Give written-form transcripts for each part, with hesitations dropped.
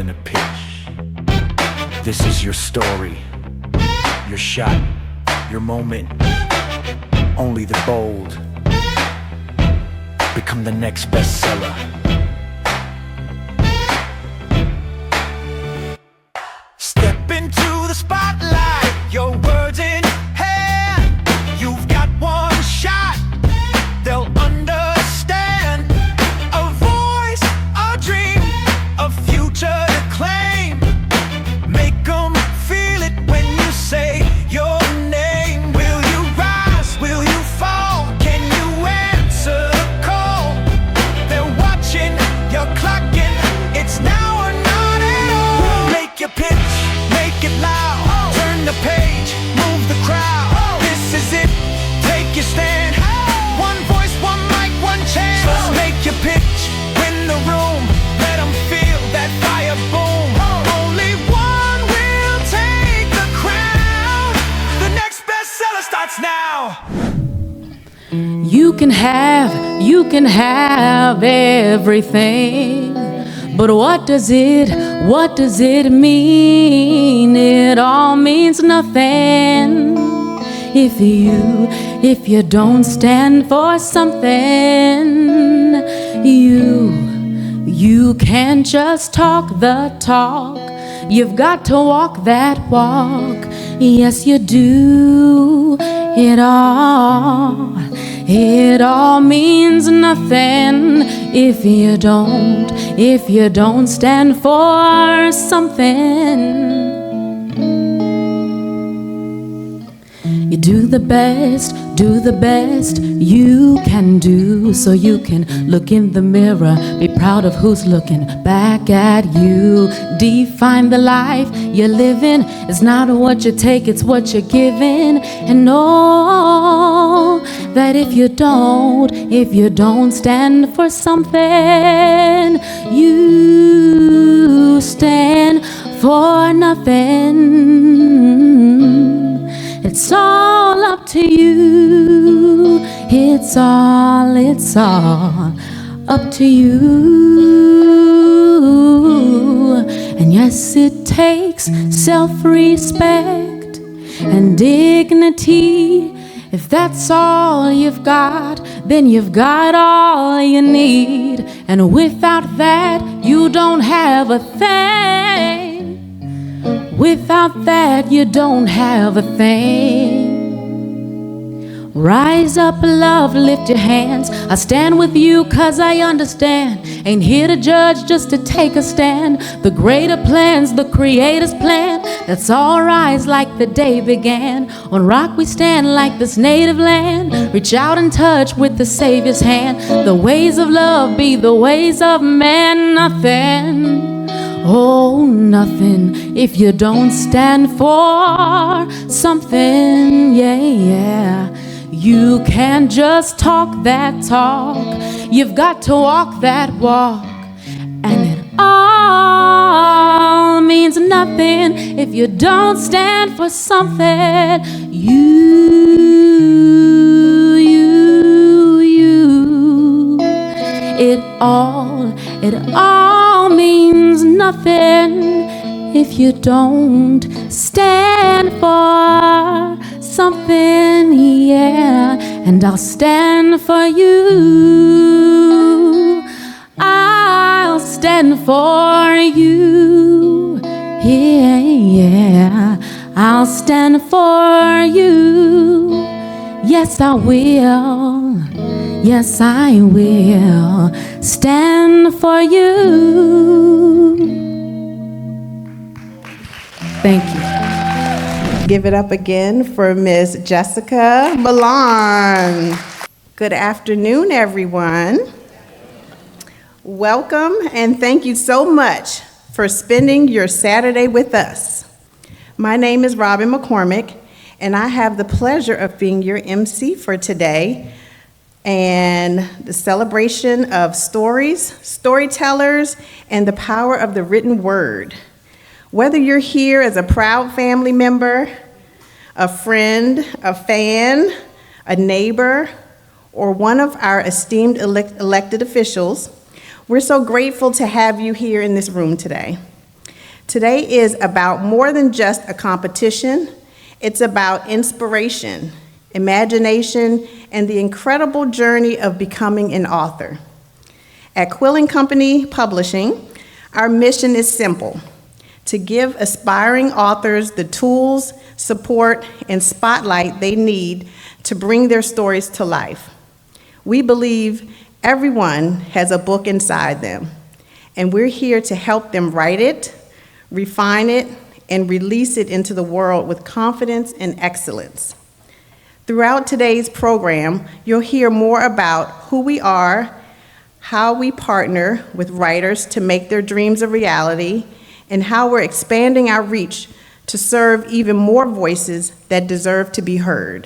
turn the pitch. This is your story, your shot, your moment. Only the bold become the next bestseller. Step into the spotlight, your words in hand. You've got one shot, they'll understand. A voice, a dream, a future to claim. Make them feel it when you say your name. Will you rise? Will you fall? Can you answer the call? They're watching, you're clocking. It's now or not at all. Make your pitch, make it loud. Turn the page, move the crowd. This is it, take your stand. One voice, one mic, one chance. Just make your pitch, win the room. Let them feel that fire boom. Only one will take the crown. The next bestseller starts now. You can have everything, but what does it mean? It all means nothing if you don't stand for something. You can't just talk the talk, you've got to walk that walk. Yes, you do. It all means nothing if you don't stand for something. You do the best you can do, so you can look in the mirror, be proud of who's looking back at you. Define the life you're living. It's not what you take, it's what you're giving. And know that if you don't stand for something, you stand for nothing. It's all up to you. It's all up to you. And yes, it takes self-respect and dignity. If that's all you've got, then you've got all you need. And without that, you don't have a thing. Without that, you don't have a thing. Rise up, love, lift your hands. I stand with you 'cause I understand. Ain't here to judge, just to take a stand. The greater plans, the Creator's plan. Let's all rise like the day began. On rock we stand like this native land. Reach out and touch with the Savior's hand. The ways of love be the ways of man. Nothing. Oh, nothing if you don't stand for something, yeah. You can't just talk that talk, you've got to walk that walk. And it all means nothing if you don't stand for something. It all means nothing if you don't stand for something, yeah. And I'll stand for you. I'll stand for you, yeah. I'll stand for you. Yes, I will. Yes, I will stand for you. Thank you. Give it up again for Ms. Jessica Milan. Good afternoon, everyone. Welcome, and thank you so much for spending your Saturday with us. My name is Robin McCormick, and I have the pleasure of being your MC for today and the celebration of stories, storytellers, and the power of the written word. Whether you're here as a proud family member, a friend, a fan, a neighbor, or one of our esteemed elected officials, we're so grateful to have you here in this room today. Today is about more than just a competition. It's about inspiration, imagination, and the incredible journey of becoming an author. At Quill and Company Publishing, our mission is simple: to give aspiring authors the tools, support, and spotlight they need to bring their stories to life. We believe everyone has a book inside them, and we're here to help them write it, refine it, and release it into the world with confidence and excellence. Throughout today's program, you'll hear more about who we are, how we partner with writers to make their dreams a reality, and how we're expanding our reach to serve even more voices that deserve to be heard.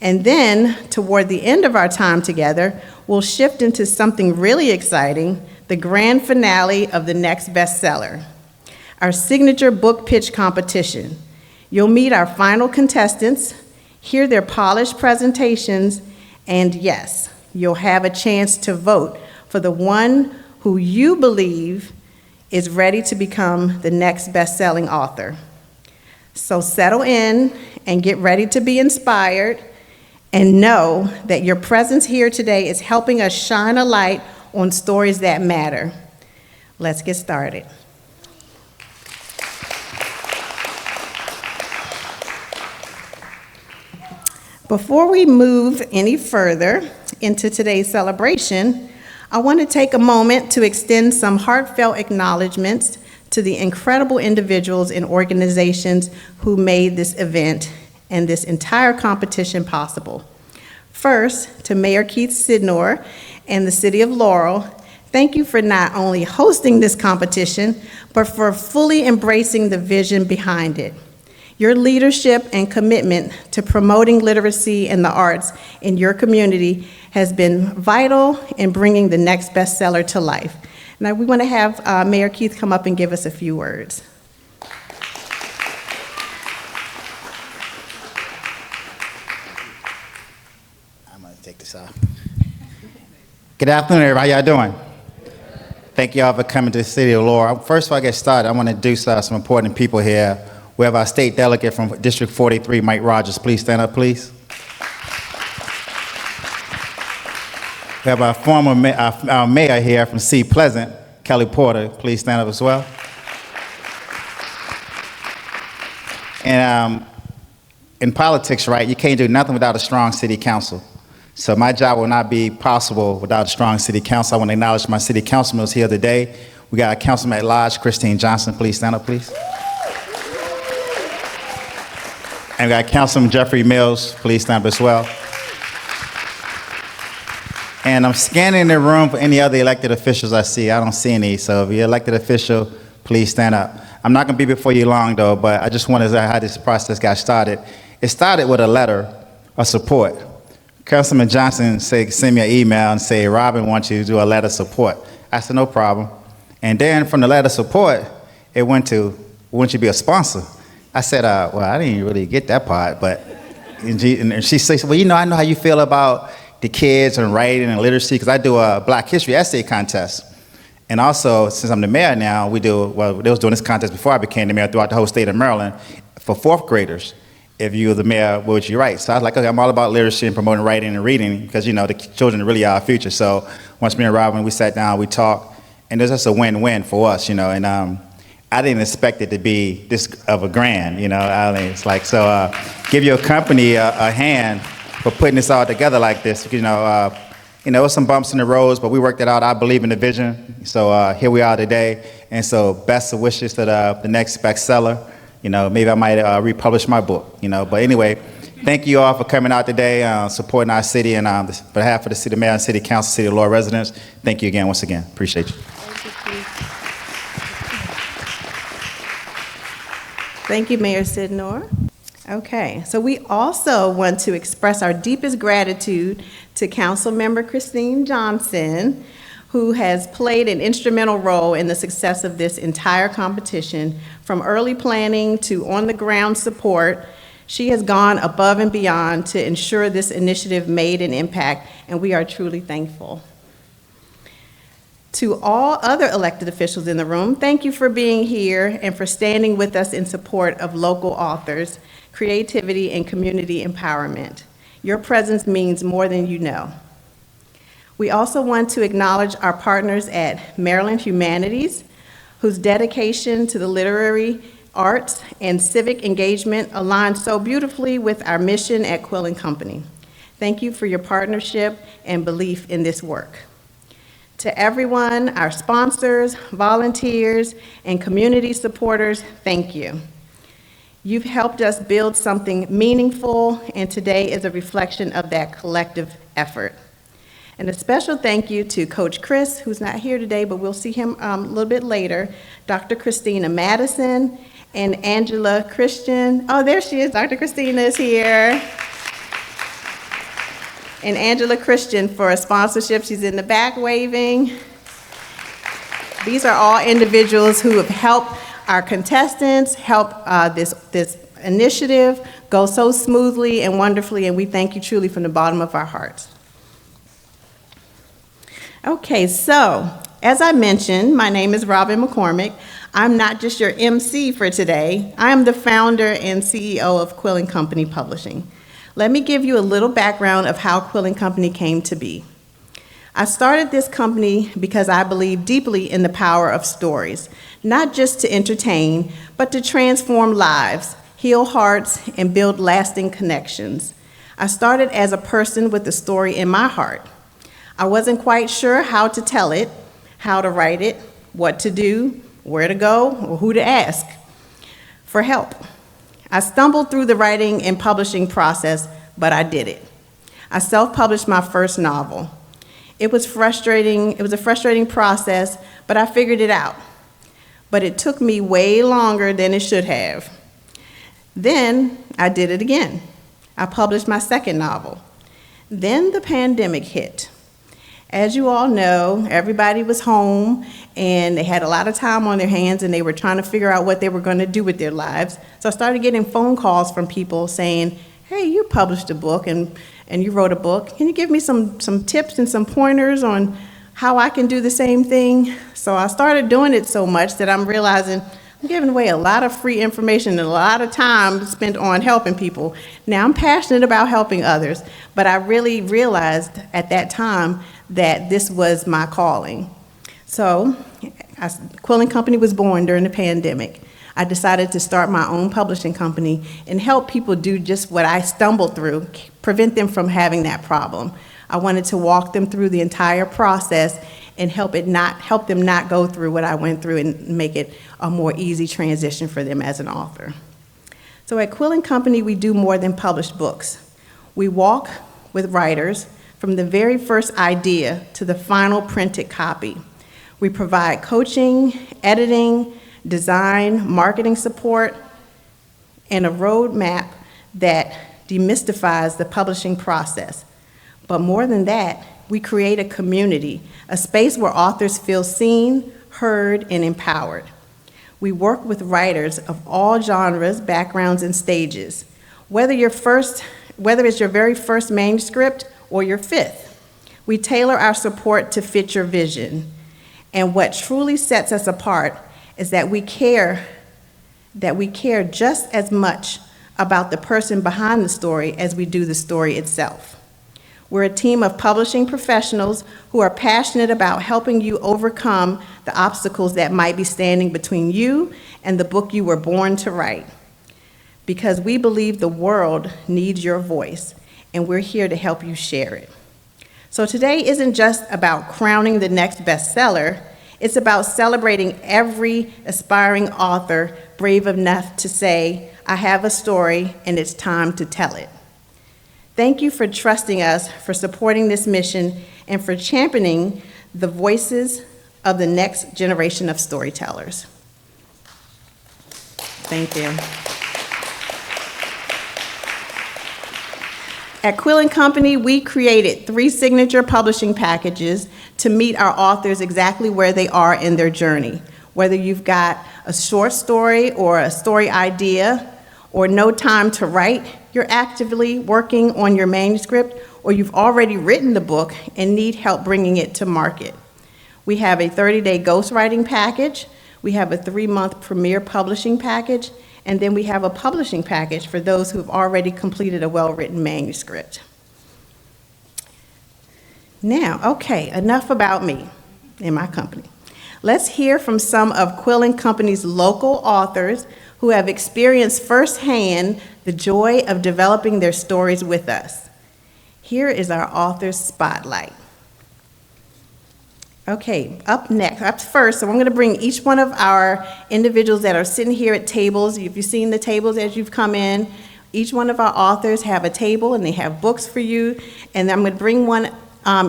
And then, toward the end of our time together, we'll shift into something really exciting, the grand finale of the Next Bestseller, our signature book pitch competition. You'll meet our final contestants, hear their polished presentations, and yes, you'll have a chance to vote for the one who you believe is ready to become the next best-selling author. So settle in and get ready to be inspired, and know that your presence here today is helping us shine a light on stories that matter. Let's get started. Before we move any further into today's celebration, I want to take a moment to extend some heartfelt acknowledgments to the incredible individuals and organizations who made this event and this entire competition possible. First, to Mayor Keith Sidnor and the City of Laurel, thank you for not only hosting this competition, but for fully embracing the vision behind it. Your leadership and commitment to promoting literacy and the arts in your community has been vital in bringing the Next Bestseller to life. Now, we want to have Mayor Keith come up and give us a few words. I'm going to take this off. Good afternoon, everybody. How y'all doing? Thank y'all for coming to the City of Laurel. First, before I get started, I want to introduce some important people here. We have our state delegate from District 43, Mike Rogers. Please stand up, please. We have our mayor here from C. Pleasant, Kelly Porter. Please stand up as well. And in politics, right, you can't do nothing without a strong city council. So my job will not be possible without a strong city council. I want to acknowledge my city councilmen here today. We got a councilman at large, Christine Johnson. Please stand up, please. And we got Councilman Jeffrey Mills. Please stand up as well. And I'm scanning the room for any other elected officials I see. I don't see any, so if you're an elected official, please stand up. I'm not going to be before you long, though, but I just want to say how this process got started. It started with a letter of support. Councilman Johnson send me an email and say, Robin wants you to do a letter of support. I said, no problem. And then from the letter of support, it went to, won't you be a sponsor? I said, well, I didn't really get that part, but, and she says, well, I know how you feel about the kids and writing and literacy, because I do a Black History essay contest. And also, since I'm the mayor now, they was doing this contest before I became the mayor throughout the whole state of Maryland for fourth graders. If you were the mayor, what would you write? So I was like, okay, I'm all about literacy and promoting writing and reading, because, the children really are our future. So once me and Robin, we sat down, we talked, and it was just a win-win for us, and I didn't expect it to be this of a grand, it's like, so give your company a hand for putting this all together like this. There was some bumps in the roads, but we worked it out. I believe in the vision. So here we are today. And so best of wishes to the next bestseller. Maybe I might republish my book, But anyway, thank you all for coming out today, supporting our city, and on behalf of the City Mayor and City Council, City of Laurel residents, thank you again, once again. Appreciate you. Thank you, Mayor Sidnor. Okay, so we also want to express our deepest gratitude to Councilmember Christine Johnson, who has played an instrumental role in the success of this entire competition. From early planning to on-the-ground support, she has gone above and beyond to ensure this initiative made an impact, and we are truly thankful. To all other elected officials in the room, thank you for being here and for standing with us in support of local authors, creativity, and community empowerment. Your presence means more than you know. We also want to acknowledge our partners at Maryland Humanities, whose dedication to the literary arts and civic engagement aligns so beautifully with our mission at Quill & Company. Thank you for your partnership and belief in this work. To everyone, our sponsors, volunteers, and community supporters, thank you. You've helped us build something meaningful, and today is a reflection of that collective effort. And a special thank you to Coach Chris, who's not here today, but we'll see him a little bit later, Dr. Christina Madison, and Angela Christian. Oh, there she is, Dr. Christina is here. And Angela Christian for a sponsorship. She's in the back waving. These are all individuals who have helped our contestants, help this initiative go so smoothly and wonderfully, and we thank you truly from the bottom of our hearts. Okay, so as I mentioned, my name is Robin McCormick. I'm not just your MC for today. I am the founder and CEO of Quill & Company Publishing. Let me give you a little background of how Quill & Company came to be. I started this company because I believe deeply in the power of stories, not just to entertain, but to transform lives, heal hearts, and build lasting connections. I started as a person with a story in my heart. I wasn't quite sure how to tell it, how to write it, what to do, where to go, or who to ask for help. I stumbled through the writing and publishing process, but I did it. I self-published my first novel. It was frustrating. It was a frustrating process, but I figured it out. But it took me way longer than it should have. Then I did it again. I published my second novel. Then the pandemic hit. As you all know, everybody was home and they had a lot of time on their hands and they were trying to figure out what they were going to do with their lives. So I started getting phone calls from people saying, hey, you published a book and you wrote a book. Can you give me some tips and some pointers on how I can do the same thing? So I started doing it so much that I'm realizing I'm giving away a lot of free information and a lot of time spent on helping people. Now I'm passionate about helping others, but I really realized at that time that this was my calling. So Quill & Company was born during the pandemic. I decided to start my own publishing company and help people do just what I stumbled through, prevent them from having that problem. I wanted to walk them through the entire process and help them not go through what I went through and make it a more easy transition for them as an author. So at Quill & Company, we do more than publish books. We walk with writers from the very first idea to the final printed copy. We provide coaching, editing, design, marketing support, and a roadmap that demystifies the publishing process. But more than that, we create a community, a space where authors feel seen, heard, and empowered. We work with writers of all genres, backgrounds, and stages. Whether it's your very first manuscript or your fifth, we tailor our support to fit your vision. And what truly sets us apart is that we care just as much about the person behind the story as we do the story itself. We're a team of publishing professionals who are passionate about helping you overcome the obstacles that might be standing between you and the book you were born to write. Because we believe the world needs your voice, and we're here to help you share it. So today isn't just about crowning the next bestseller, it's about celebrating every aspiring author brave enough to say, I have a story and it's time to tell it. Thank you for trusting us, for supporting this mission, and for championing the voices of the next generation of storytellers. Thank you. At Quill & Company, we created 3 signature publishing packages to meet our authors exactly where they are in their journey. Whether you've got a short story or a story idea or no time to write, you're actively working on your manuscript, or you've already written the book and need help bringing it to market. We have a 30-day ghostwriting package. We have a 3-month premier publishing package. And then we have a publishing package for those who have already completed a well-written manuscript. Now, okay, enough about me and my company. Let's hear from some of Quill & Company's local authors who have experienced firsthand the joy of developing their stories with us. Here is our author's spotlight. Okay, up first, so I'm going to bring each one of our individuals that are sitting here at tables. If you've seen the tables as you've come in, each one of our authors have a table and they have books for you. And I'm going to bring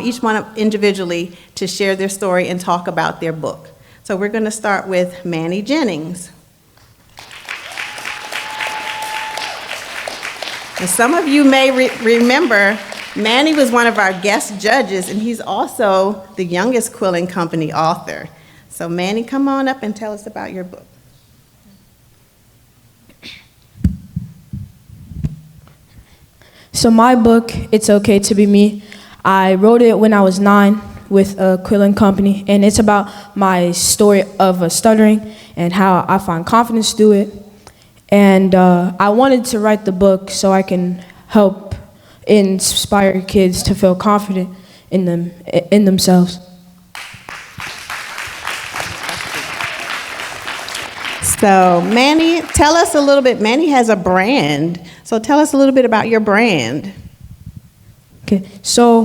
each one individually to share their story and talk about their book. So we're going to start with Manny Jennings. And some of you may remember Manny was one of our guest judges, and he's also the youngest Quill & Company author. So Manny, come on up and tell us about your book. So my book, It's Okay to Be Me, I wrote it when I was 9 with Quill & Company, and it's about my story of stuttering and how I find confidence through it. And I wanted to write the book so I can help inspire kids to feel confident in themselves. So Manny, tell us a little bit. Manny has a brand, so tell us a little bit about your brand. Okay, so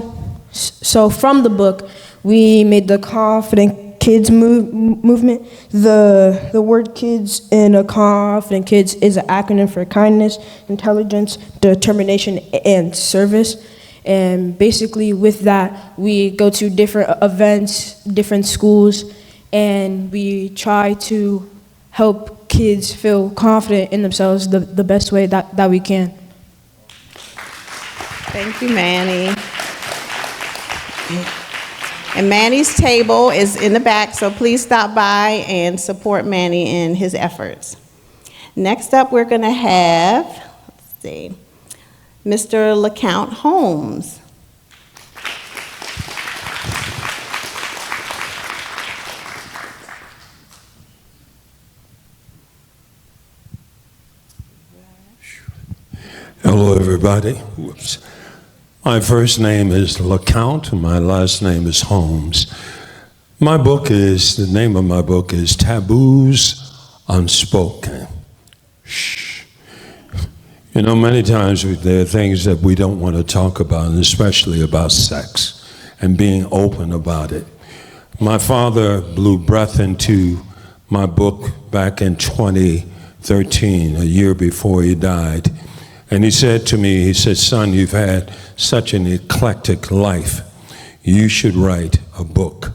from the book, we made the Confident Kids movement. The word kids in a Confident Kids is an acronym for kindness, intelligence, determination, and service. And basically with that, we go to different events, different schools, and we try to help kids feel confident in themselves the best way that we can. Thank you, Manny. And Manny's table is in the back, so please stop by and support Manny in his efforts. Next up, we're going to have, let's see, Mr. LeCount Holmes. Hello, everybody. Whoops. My first name is LeCount, and my last name is Holmes. The name of my book is Taboos Unspoken. Shh. You know, many times there are things that we don't want to talk about, and especially about sex and being open about it. My father blew breath into my book back in 2013, a year before he died. And he said to me, he said, son, you've had such an eclectic life. You should write a book.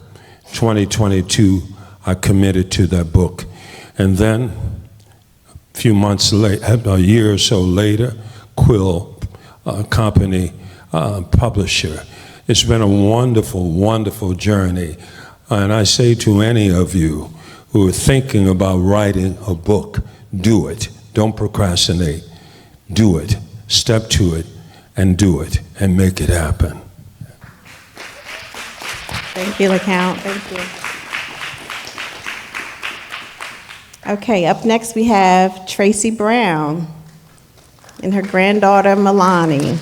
2022, I committed to that book. And then, a few months later, a year or so later, Quill Company publisher. It's been a wonderful, wonderful journey. And I say to any of you who are thinking about writing a book, do it. Don't procrastinate. Do it, step to it, and do it, and make it happen. Thank you, LeCount. Thank you. Okay, up next we have Tracy Brown and her granddaughter, Milani.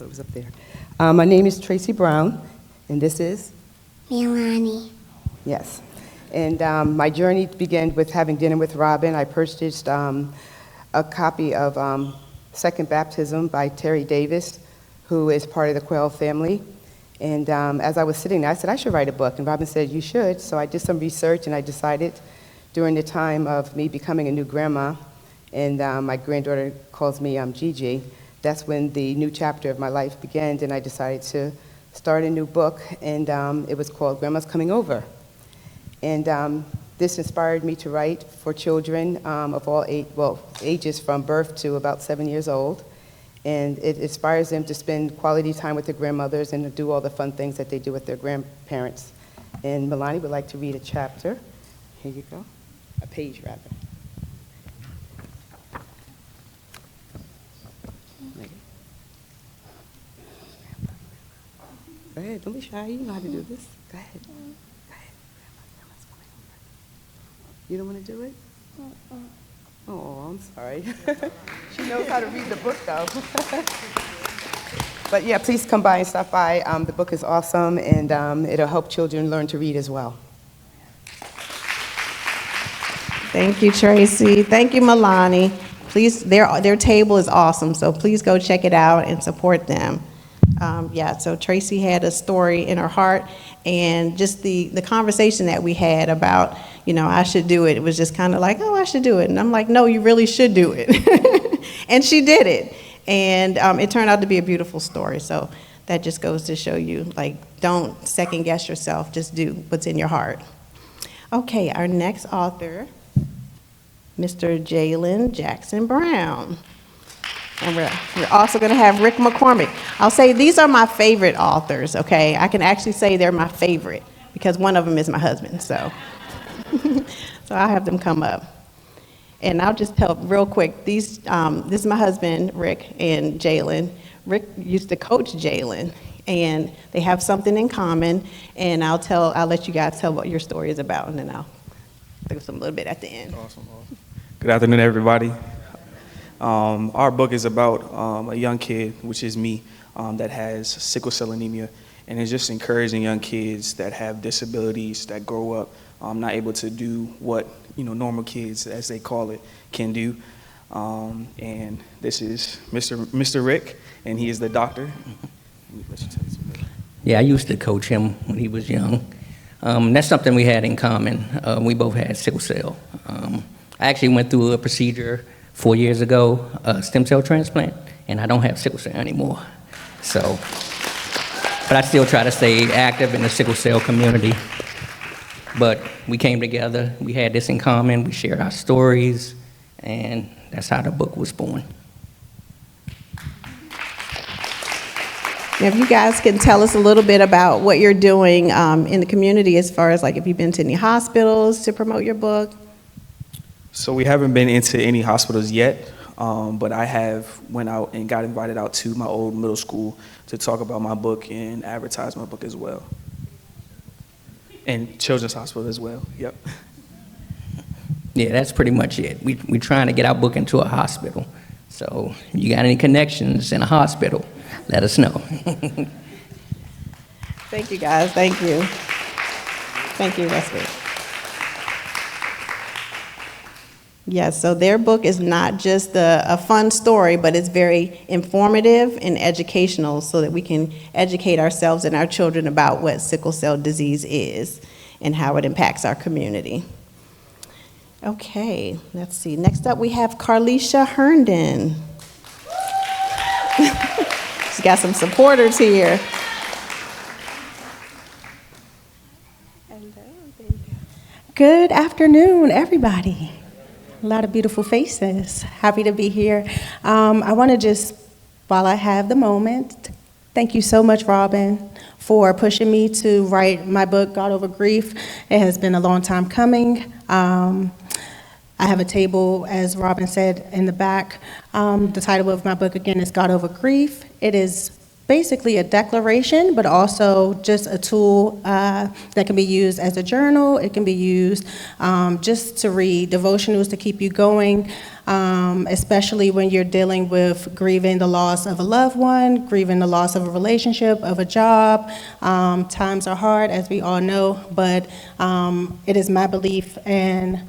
It was up there. My name is Tracy Brown, and this is? Milani. Yes. And my journey began with having dinner with Robin. I purchased a copy of Second Baptism by Terry Davis, who is part of the Quayle family. And as I was sitting there, I said, I should write a book. And Robin said, you should. So I did some research, and I decided during the time of me becoming a new grandma, and my granddaughter calls me Gigi, that's when the new chapter of my life began, and I decided to start a new book, and it was called Grandma's Coming Over. And this inspired me to write for children of all ages from birth to about 7 years old. And it inspires them to spend quality time with their grandmothers and to do all the fun things that they do with their grandparents. And Milani would like to read a chapter. Here you go. a page rather. Go ahead, don't be shy. You know how to do this. Go ahead. Go ahead. You don't want to do it? Oh, I'm sorry. She knows how to read the book, though. But yeah, please come by and stop by. The book is awesome, and it'll help children learn to read as well. Thank you, Tracy. Thank you, Milani. Please, their table is awesome, so please go check it out and support them. Yeah, so Tracy had a story in her heart, and just the conversation that we had about, I should do it. It was just kind of like, oh, I should do it. And I'm like, no, you really should do it. And she did it. And it turned out to be a beautiful story. So that just goes to show you, don't second guess yourself. Just do what's in your heart. Okay, our next author, Mr. Jalen Jackson Brown. And we're also going to have Rick McCormick. I'll say these are my favorite authors, okay? I can actually say they're my favorite because one of them is my husband, so. So I'll have them come up. And I'll just tell real quick, this is my husband, Rick, and Jalen. Rick used to coach Jalen, and they have something in common, and I'll let you guys tell what your story is about, and then I'll give some little bit at the end. Awesome. Good afternoon, everybody. Our book is about a young kid, which is me, that has sickle cell anemia, and it's just encouraging young kids that have disabilities that grow up not able to do what normal kids, as they call it, can do. And this is Mr. Rick, and he is the doctor. Yeah, I used to coach him when he was young. That's something we had in common. We both had sickle cell. I actually went through a procedure 4 years ago, a stem cell transplant, and I don't have sickle cell anymore. So, but I still try to stay active in the sickle cell community. But we came together, we had this in common, we shared our stories, and that's how the book was born. Now, if you guys can tell us a little bit about what you're doing in the community as far as if you've been to any hospitals to promote your book. So we haven't been into any hospitals yet, but I have went out and got invited out to my old middle school to talk about my book and advertise my book as well. And Children's Hospital as well, yep. Yeah, that's pretty much it. We're trying to get our book into a hospital. So if you got any connections in a hospital, let us know. Thank you, guys. Thank you. Thank you, that's good. Yes, so their book is not just a fun story, but it's very informative and educational so that we can educate ourselves and our children about what sickle cell disease is and how it impacts our community. Okay, let's see. Next up, we have Carlisha Herndon. She's got some supporters here. Good afternoon, everybody. A lot of beautiful faces. Happy to be here. I want to just, while I have the moment, thank you so much, Robin, for pushing me to write my book, God Over Grief. It has been a long time coming. I have a table, as Robin said, in the back. The title of my book, again, is God Over Grief. It is basically a declaration, but also just a tool that can be used as a journal. It can be used just to read devotionals to keep you going, especially when you're dealing with grieving the loss of a loved one, grieving the loss of a relationship, of a job. Times are hard, as we all know, but it is my belief, and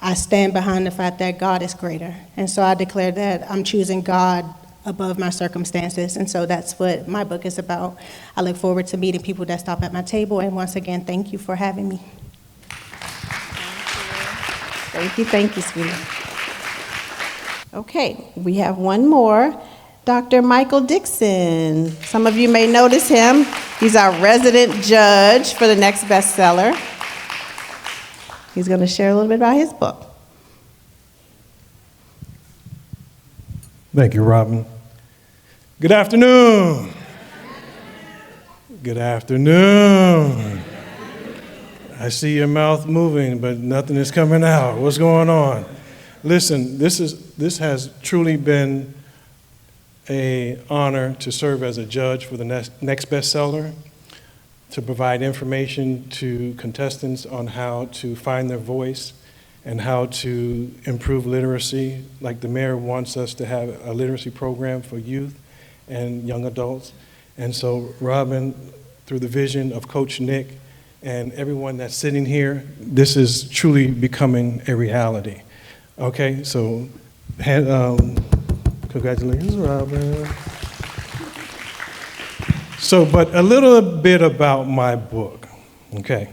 I stand behind the fact that God is greater. And so I declare that I'm choosing God above my circumstances, and so that's what my book is about. I look forward to meeting people that stop at my table, and once again, thank you for having me. Thank you, sweetie. Okay, we have one more, Dr. Michael Dixon. Some of you may notice him. He's our resident judge for the Next Bestseller. He's going to share a little bit about his book. Thank you, Robin. Good afternoon. Good afternoon. I see your mouth moving, but nothing is coming out. What's going on? Listen, this has truly been an honor to serve as a judge for the Next Bestseller, to provide information to contestants on how to find their voice and how to improve literacy. Like the mayor wants us to have a literacy program for youth and young adults. And so Robin, through the vision of Coach Nic and everyone that's sitting here, this is truly becoming a reality. Okay, so congratulations, Robin. So, but a little bit about my book, okay?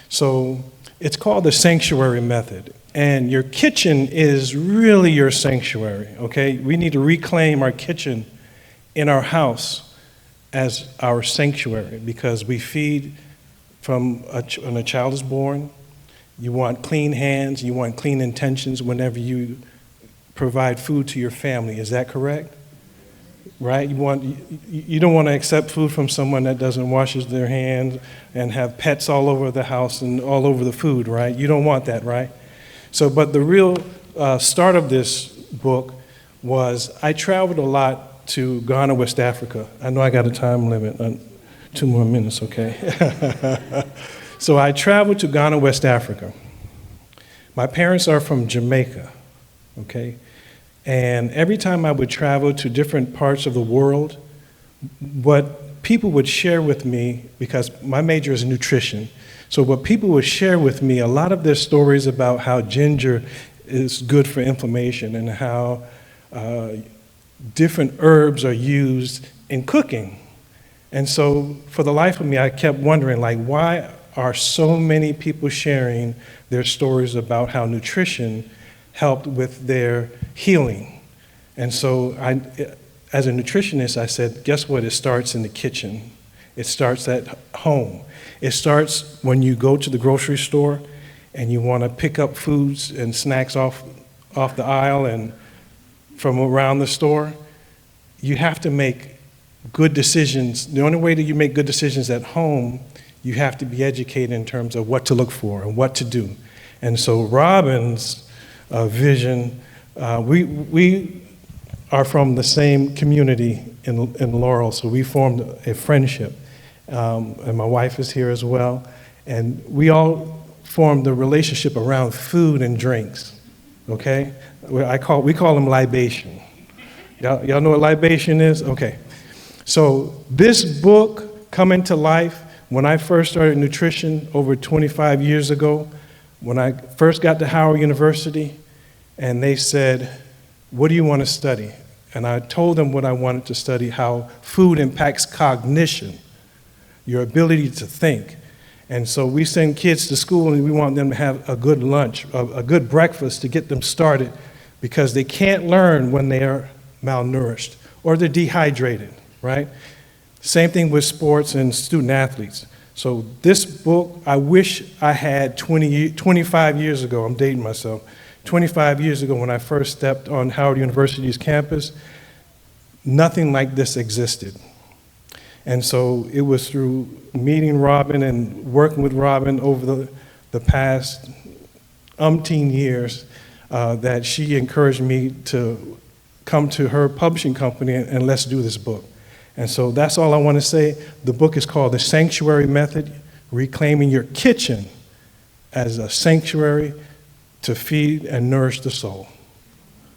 So it's called the Sanctuary Method, and your kitchen is really your sanctuary, okay? We need to reclaim our kitchen in our house as our sanctuary, because we feed from when a child is born. You want clean hands, you want clean intentions whenever you provide food to your family. Is that correct? Right? You don't want to accept food from someone that doesn't wash their hands and have pets all over the house and all over the food, right? You don't want that, right? So, but the real start of this book was I traveled a lot to Ghana, West Africa. I know I got a time limit, 2 more minutes, okay? So I traveled to Ghana, West Africa. My parents are from Jamaica, okay? And every time I would travel to different parts of the world, what people would share with me, because my major is nutrition, so what people would share with me, a lot of their stories about how ginger is good for inflammation and how different herbs are used in cooking. And so for the life of me, I kept wondering, like, why are so many people sharing their stories about how nutrition helped with their healing? And so as a nutritionist, I said, guess what? It starts in the kitchen. It starts at home. It starts when you go to the grocery store and you want to pick up foods and snacks off the aisle and from around the store. You have to make good decisions. The only way that you make good decisions at home, you have to be educated in terms of what to look for and what to do. And so Robin's vision, we are from the same community in Laurel, so we formed a friendship. And my wife is here as well. And we all formed a relationship around food and drinks, okay? We call them libation. Y'all know what libation is? Okay. So this book coming to life, when I first started nutrition over 25 years ago, when I first got to Howard University, and they said, what do you want to study? And I told them what I wanted to study, how food impacts cognition, your ability to think. And so we send kids to school and we want them to have a good lunch, a good breakfast to get them started, because they can't learn when they are malnourished or they're dehydrated, right? Same thing with sports and student athletes. So this book, I wish I had 25 years ago, I'm dating myself, 25 years ago when I first stepped on Howard University's campus, nothing like this existed. And so it was through meeting Robin and working with Robin over the past umpteen years that she encouraged me to come to her publishing company and let's do this book. And so that's all I want to say. The book is called The Sanctuary Method, Reclaiming Your Kitchen as a Sanctuary to Feed and Nourish the Soul.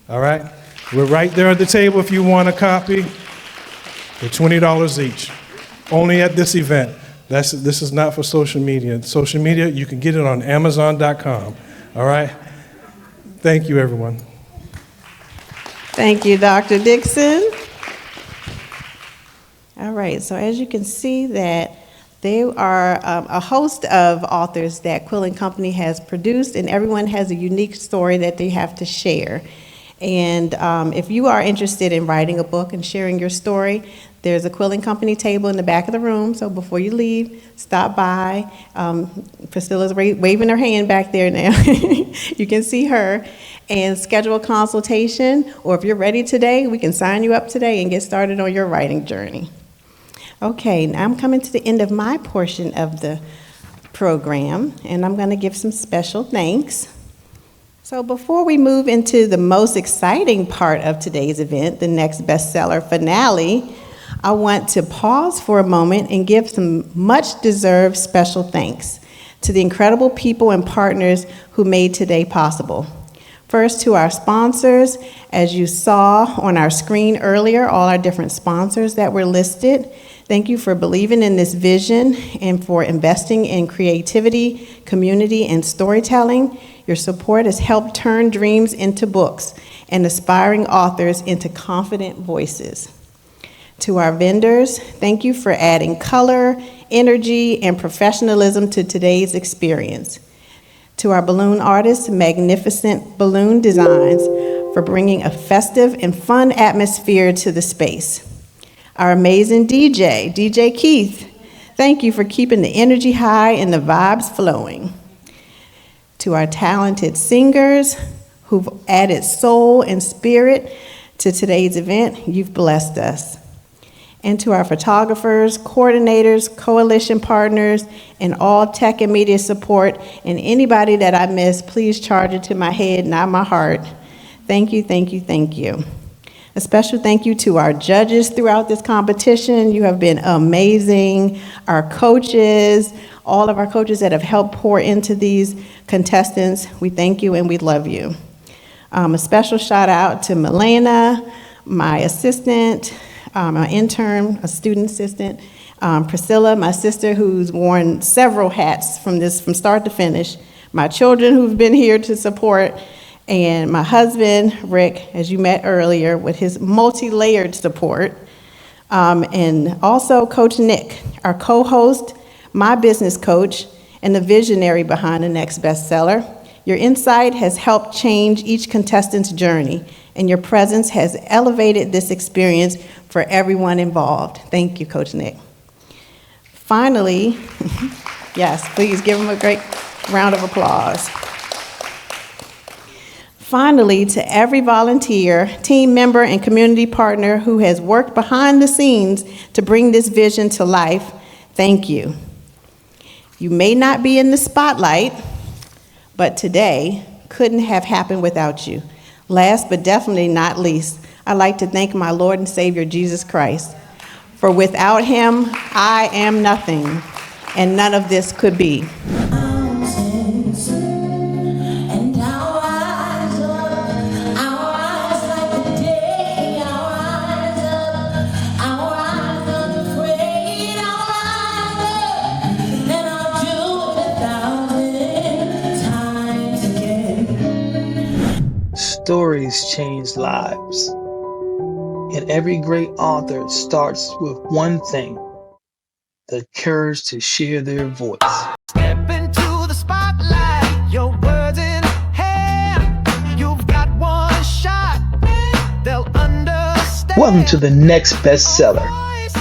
All right? We're right there at the table if you want a copy. They're $20 each, only at this event. This is not for social media. Social media, you can get it on Amazon.com. All right? Thank you, everyone. Thank you, Dr. Dixon. All right, so as you can see that there are a host of authors that Quill & Company has produced, and everyone has a unique story that they have to share. And if you are interested in writing a book and sharing your story, there's a Quill & Company table in the back of the room, so before you leave, stop by. Priscilla's waving her hand back there now. You can see her. And schedule a consultation, or if you're ready today, we can sign you up today and get started on your writing journey. Okay, now I'm coming to the end of my portion of the program, and I'm going to give some special thanks. So before we move into the most exciting part of today's event, the Next Bestseller finale, I want to pause for a moment and give some much-deserved special thanks to the incredible people and partners who made today possible. First, to our sponsors. As you saw on our screen earlier, all our different sponsors that were listed. Thank you for believing in this vision and for investing in creativity, community, and storytelling. Your support has helped turn dreams into books and aspiring authors into confident voices. To our vendors, thank you for adding color, energy, and professionalism to today's experience. To our balloon artists, magnificent balloon designs for bringing a festive and fun atmosphere to the space. Our amazing DJ, DJ Keith, thank you for keeping the energy high and the vibes flowing. To our talented singers who've added soul and spirit to today's event, you've blessed us. And to our photographers, coordinators, coalition partners, and all tech and media support, and anybody that I missed, please charge it to my head, not my heart. Thank you, thank you, thank you. A special thank you to our judges throughout this competition. You have been amazing. Our coaches, all of our coaches that have helped pour into these contestants, we thank you and we love you. A special shout out to Milena, my assistant, my intern, a student assistant, Priscilla, my sister, who's worn several hats from start to finish, my children who've been here to support, and my husband, Rick, as you met earlier, with his multi-layered support, and also Coach Nic, our co-host, my business coach, and the visionary behind the Next Bestseller. Your insight has helped change each contestant's journey, and your presence has elevated this experience for everyone involved. Thank you, Coach Nic. Finally, yes, please give him a great round of applause. Finally, to every volunteer, team member, and community partner who has worked behind the scenes to bring this vision to life, thank you. You may not be in the spotlight, but today couldn't have happened without you. Last but definitely not least, I'd like to thank my Lord and Savior, Jesus Christ. For without him, I am nothing, and none of this could be. Stories change lives. And every great author starts with one thing: the courage to share their voice. Step into the spotlight, your words in hand. You've got one shot, they'll understand. Welcome to the Next Bestseller,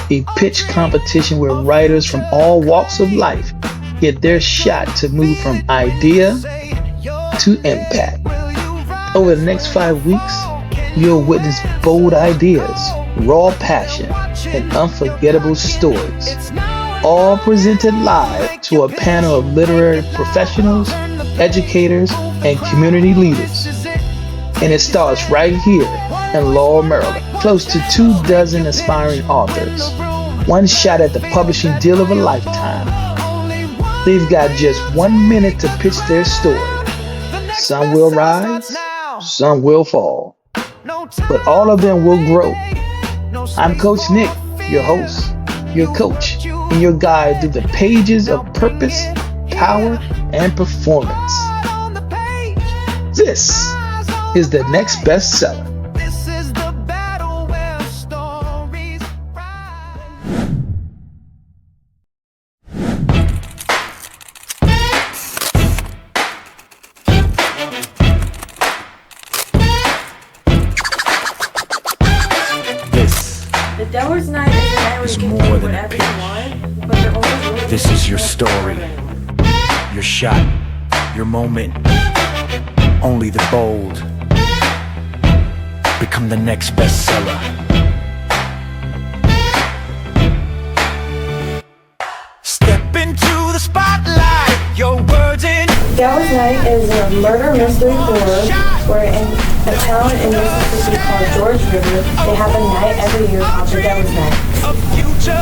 a pitch competition where writers from all walks of life get their shot to move from idea to impact. Over the next 5 weeks, you'll witness bold ideas, raw passion, and unforgettable stories, all presented live to a panel of literary professionals, educators, and community leaders. And it starts right here in Laurel, Maryland. Close to 24 aspiring authors, one shot at the publishing deal of a lifetime. They've got just 1 minute to pitch their story. Some will rise, some will fall, but all of them will grow. I'm Coach Nic, your host, your coach, and your guide through the pages of purpose, power, and performance. This is the Next Bestseller. More than a pitch. This is your story, your shot, your moment. Only the bold become the next bestseller. Step into the spotlight. Devil's Night is a murder mystery horror where in a town in Mississippi called George River, they have a night every year called the Devil's Night.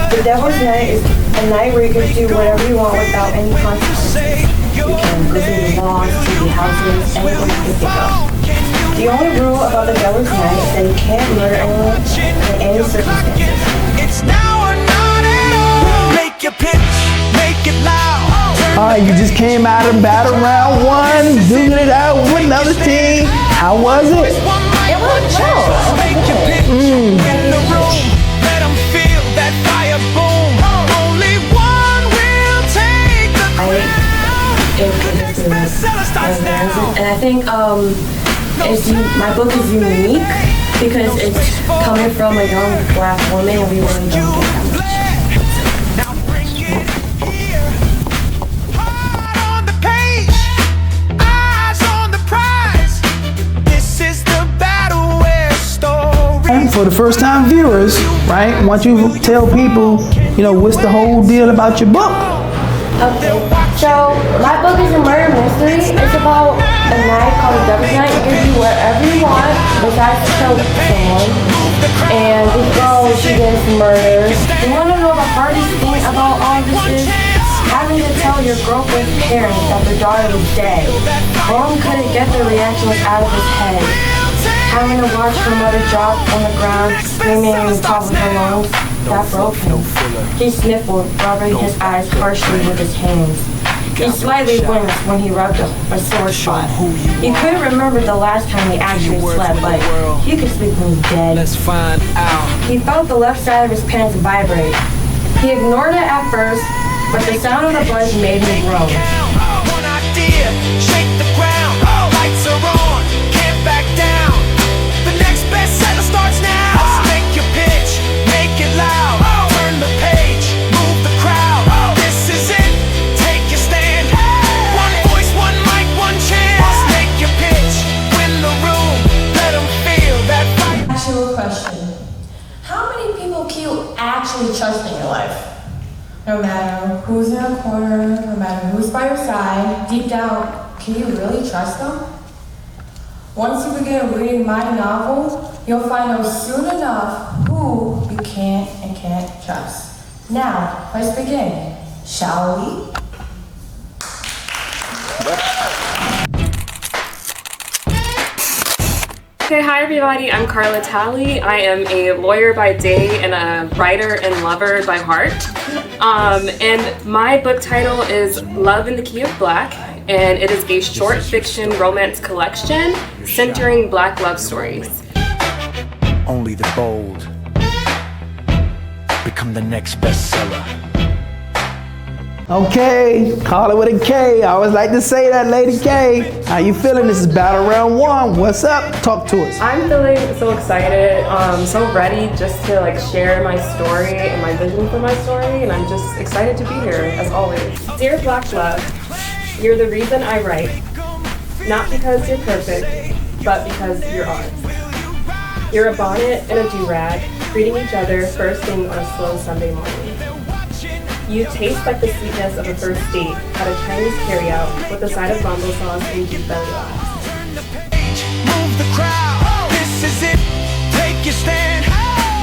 The Devil's Night is a night where you can do whatever you want without any consequences. You can go through the laws, TV houses, anything you can think of. The only rule about the Devil's Night is that you can't murder anyone in any circumstances. It's now or not at all. Make your pitch, make it loud. All right, you just came out of battle round 1, doing it out with another team. How was it? It was chill. Make your pitch in the room. Let them feel that fire boom. Only one will take the Next Bestseller starts now. And I think my book is unique because it's coming from a young black woman and we really don't get that much. Now bring it here. Heart on the page, eyes on the prize. This is the battle where stories. For the first time viewers, right? I want you to tell people, what's the whole deal about your book? Okay, so my book is a murder mystery. It's about a night called the Devil's Night. It gives you whatever you want besides kill someone. And this girl, she gets murdered. You want to know the hardest thing about all this is? Having to tell your girlfriend's parents that their daughter was dead. Mom couldn't get the reactions out of his head. Having to watch her mother drop on the ground, screaming in the top of her lungs. That broke him. He sniffled, rubbing his eyes harshly with his hands. He slightly winced when he rubbed a sore spot. He couldn't remember the last time he actually slept, but he could sleep when he's dead. Let's find out. He felt the left side of his pants vibrate. He ignored it at first, but the sound of the buzz made him groan. One idea, shake the ground. Lights are on, can't back down. The next bestseller starts now. Make your pitch, make it loud. Turn the page, move the crowd. This is it, take your stand. One voice, one mic, one chance. Make your pitch, win the room. Let them feel that fight. Ask you a question. How many people can you actually trust in your life? No matter who's in a corner, no matter who's by your side, deep down, can you really trust them? Once you begin reading my novel, you'll find out soon enough who you can and can't trust. Now, let's begin, shall we? Okay, hi everybody, I'm Carla Talley. I am a lawyer by day and a writer and lover by heart. And my book title is Love in the Key of Black, and it is a short fiction romance collection centering Black love stories. Only the bold become the next bestseller. Okay, call it with a K. I always like to say that, Lady K. How you feeling? This is battle round 1. What's up? Talk to us. I'm feeling so excited, so ready just to share my story and my vision for my story, and I'm just excited to be here, as always. Dear Black Love, you're the reason I write, not because you're perfect, but because you're ours. You're a bonnet and a do-rag, greeting each other first thing on a slow Sunday morning. You taste like the sweetness of a first date at a Chinese carryout with a side of mambo sauce and deep belly laughs. Turn the page, move the crowd. This is it, take your stand.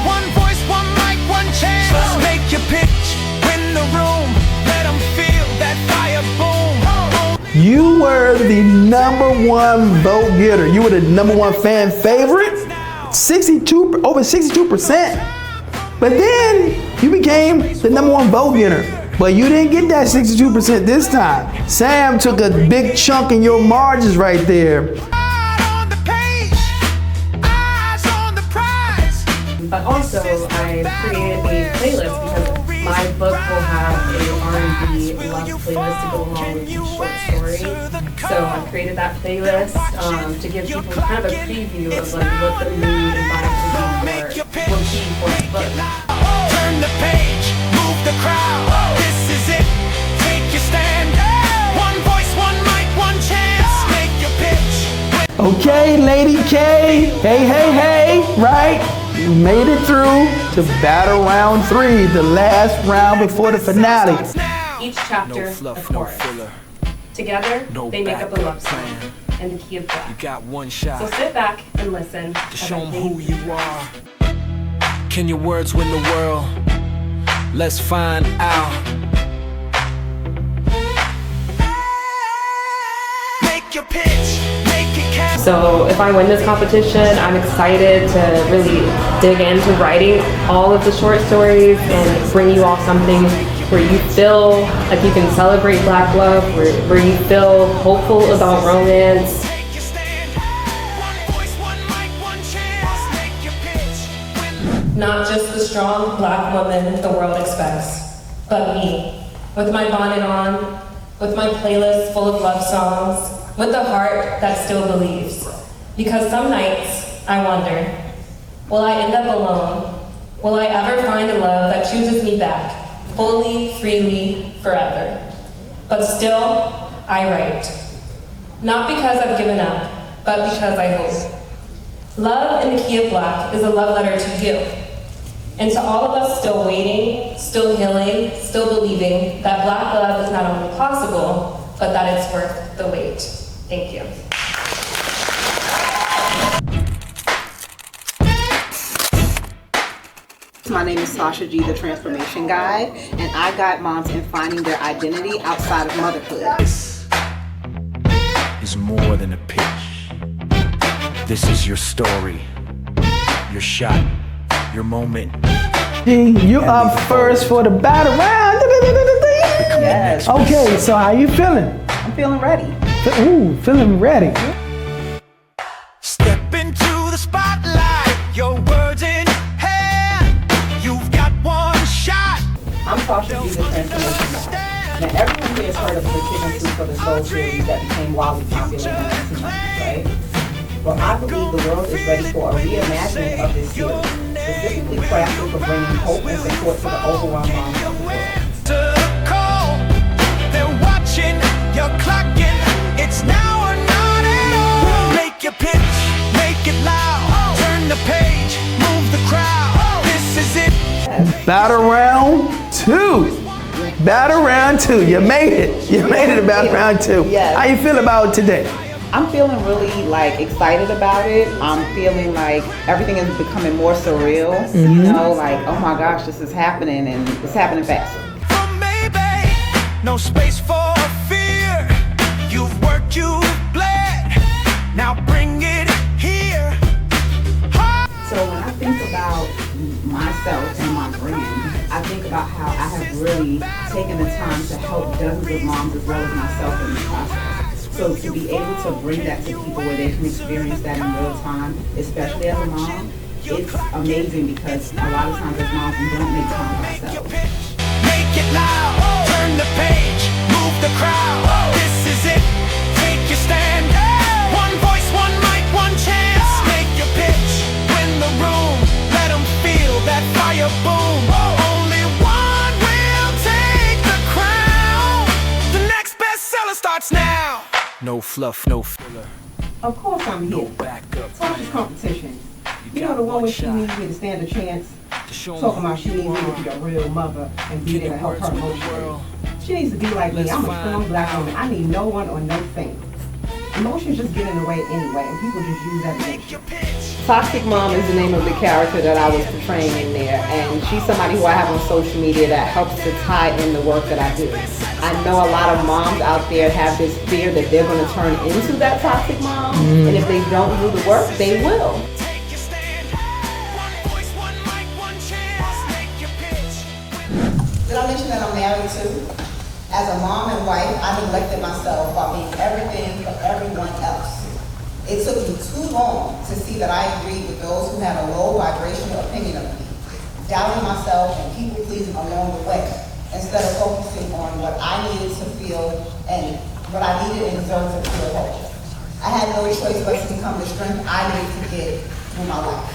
One voice, one mic, one chance. Make your pitch, win the room. Let them feel that fire boom. You were the #1 vote getter. You were the #1 fan favorite. Over 62%. But then you became the #1 vote getter. But you didn't get that 62% this time. Sam took a big chunk in your margins right there. On the page, eyes on the prize. But also, I created a playlist because my book will have a R&B love playlist to go along with each short story. So I created that playlist to give people kind of a preview of what the mood and vibe will be for the book. Turn the page, move the crowd. This is it, take your stand. One voice, one mic, one chance. Make your pitch. Okay, Lady K. Hey, right? You made it through to battle round 3, the last round before the finale. Each chapter, a chorus. Together, No they make up a love song plan. in the key of black. You got one shot So sit back and listen to as show I 'em sing who you are. Can your words win the world? Let's find out. Make your pitch, make it count. So if I win this competition, I'm excited to really dig into writing all of the short stories and bring you all something where you feel like you can celebrate Black love, where you feel hopeful about romance. Not just the strong Black woman the world expects, but me, with my bonnet on, with my playlist full of love songs, with the heart that still believes. Because some nights, I wonder, will I end up alone? Will I ever find a love that chooses me back, fully, freely, forever? But still, I write. Not because I've given up, but because I hope. Love in the Key of Black is a love letter to you. And to all of us still waiting, still healing, still believing that Black love is not only possible, but that it's worth the wait. Thank you. My name is Sasha G, the Transformation Guide, and I guide moms in finding their identity outside of motherhood. This is more than a pitch. This is your story, your shot, your moment. You up first for the battle round. Yes. Okay, so how you feeling? I'm feeling ready. Ooh, feeling ready. Step into the spotlight, your words in hand. You've got one shot. I'm Sasha G, the Transformation Guide. Now, everyone here has heard of the Chicken Soup for the Soul series that became wildly popular in the 1990s, right? Well, I believe the world is ready for a reimagining of this series, specifically crafted for bringing hope and support to the overwhelmed moms of the world. They're watching, you're clocking. It's now or not at all. Make your pitch, make it loud. Turn the page, move the crowd. This is it. Battle round 2. Battle round 2. You made it. You made it to battle round 2. Yes. How you feel about today? I'm feeling really excited about it. I'm feeling like everything is becoming more surreal. You know, like, oh my gosh, this is happening and it's happening fast. No space for fear. You've worked, you've bled. Now bring it here. So when I think about myself and my brand, I think about how I have really taken the time to help dozens of moms as well as myself in the process. So to be able to bring that to people where they can experience that in real time, especially as a mom, it's amazing because a lot of times as moms we don't make time for ourselves. Make it loud, turn the page, move the crowd. This is it, take your stand. One voice, one mic, one chance. Make your pitch, win the room. Let them feel that fire boom. Only one will take the crown. The next bestseller starts now. No fluff, no filler. Of course I'm here. Tasha's competition. You know the one where she needs me to stand a chance? Talking about she needs me to be a real mother and be there to help her emotionally. She needs to be like me. I'm a strong Black woman. I need no one or no thing. Emotions just get in the way anyway, and people just use that against. Toxic Mom is the name of the character that I was portraying in there, and she's somebody who I have on social media that helps to tie in the work that I do. I know a lot of moms out there have this fear that they're going to turn into that toxic mom, and if they don't do the work, they will. Did I mention that I'm married too? As a mom and wife, I neglected myself while being everything for everyone else. It took me too long to see that I agreed with those who had a low vibrational opinion of me, doubting myself and people pleasing along the way, instead of focusing on what I needed to feel and what I needed and deserved to feel whole. I had no choice but to become the strength I needed to get through my life.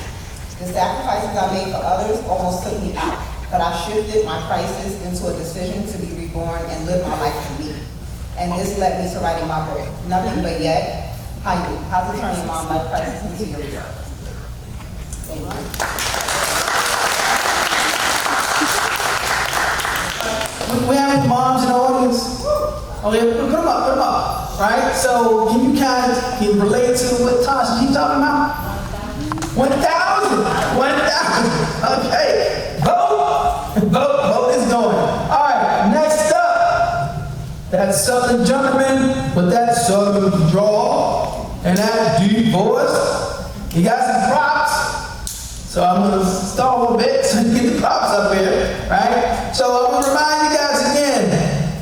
The sacrifices I made for others almost took me out, but I shifted my crisis into a decision to be reborn and live my life for me. And this led me to writing my book, Nothing But Yet, How to Turn Your Mom Life Crisis into Your Joy. Thank you. We have moms in the audience. Okay, put them up, right? So can you guys can relate to what Tasha keep talking about? 1,000. Okay, vote is going. All right, next up, that Southern gentleman with that Southern drawl and that deep voice. He got some props, so I'm gonna stall a little bit so you get the props up here, right? So I'm gonna remind you guys again,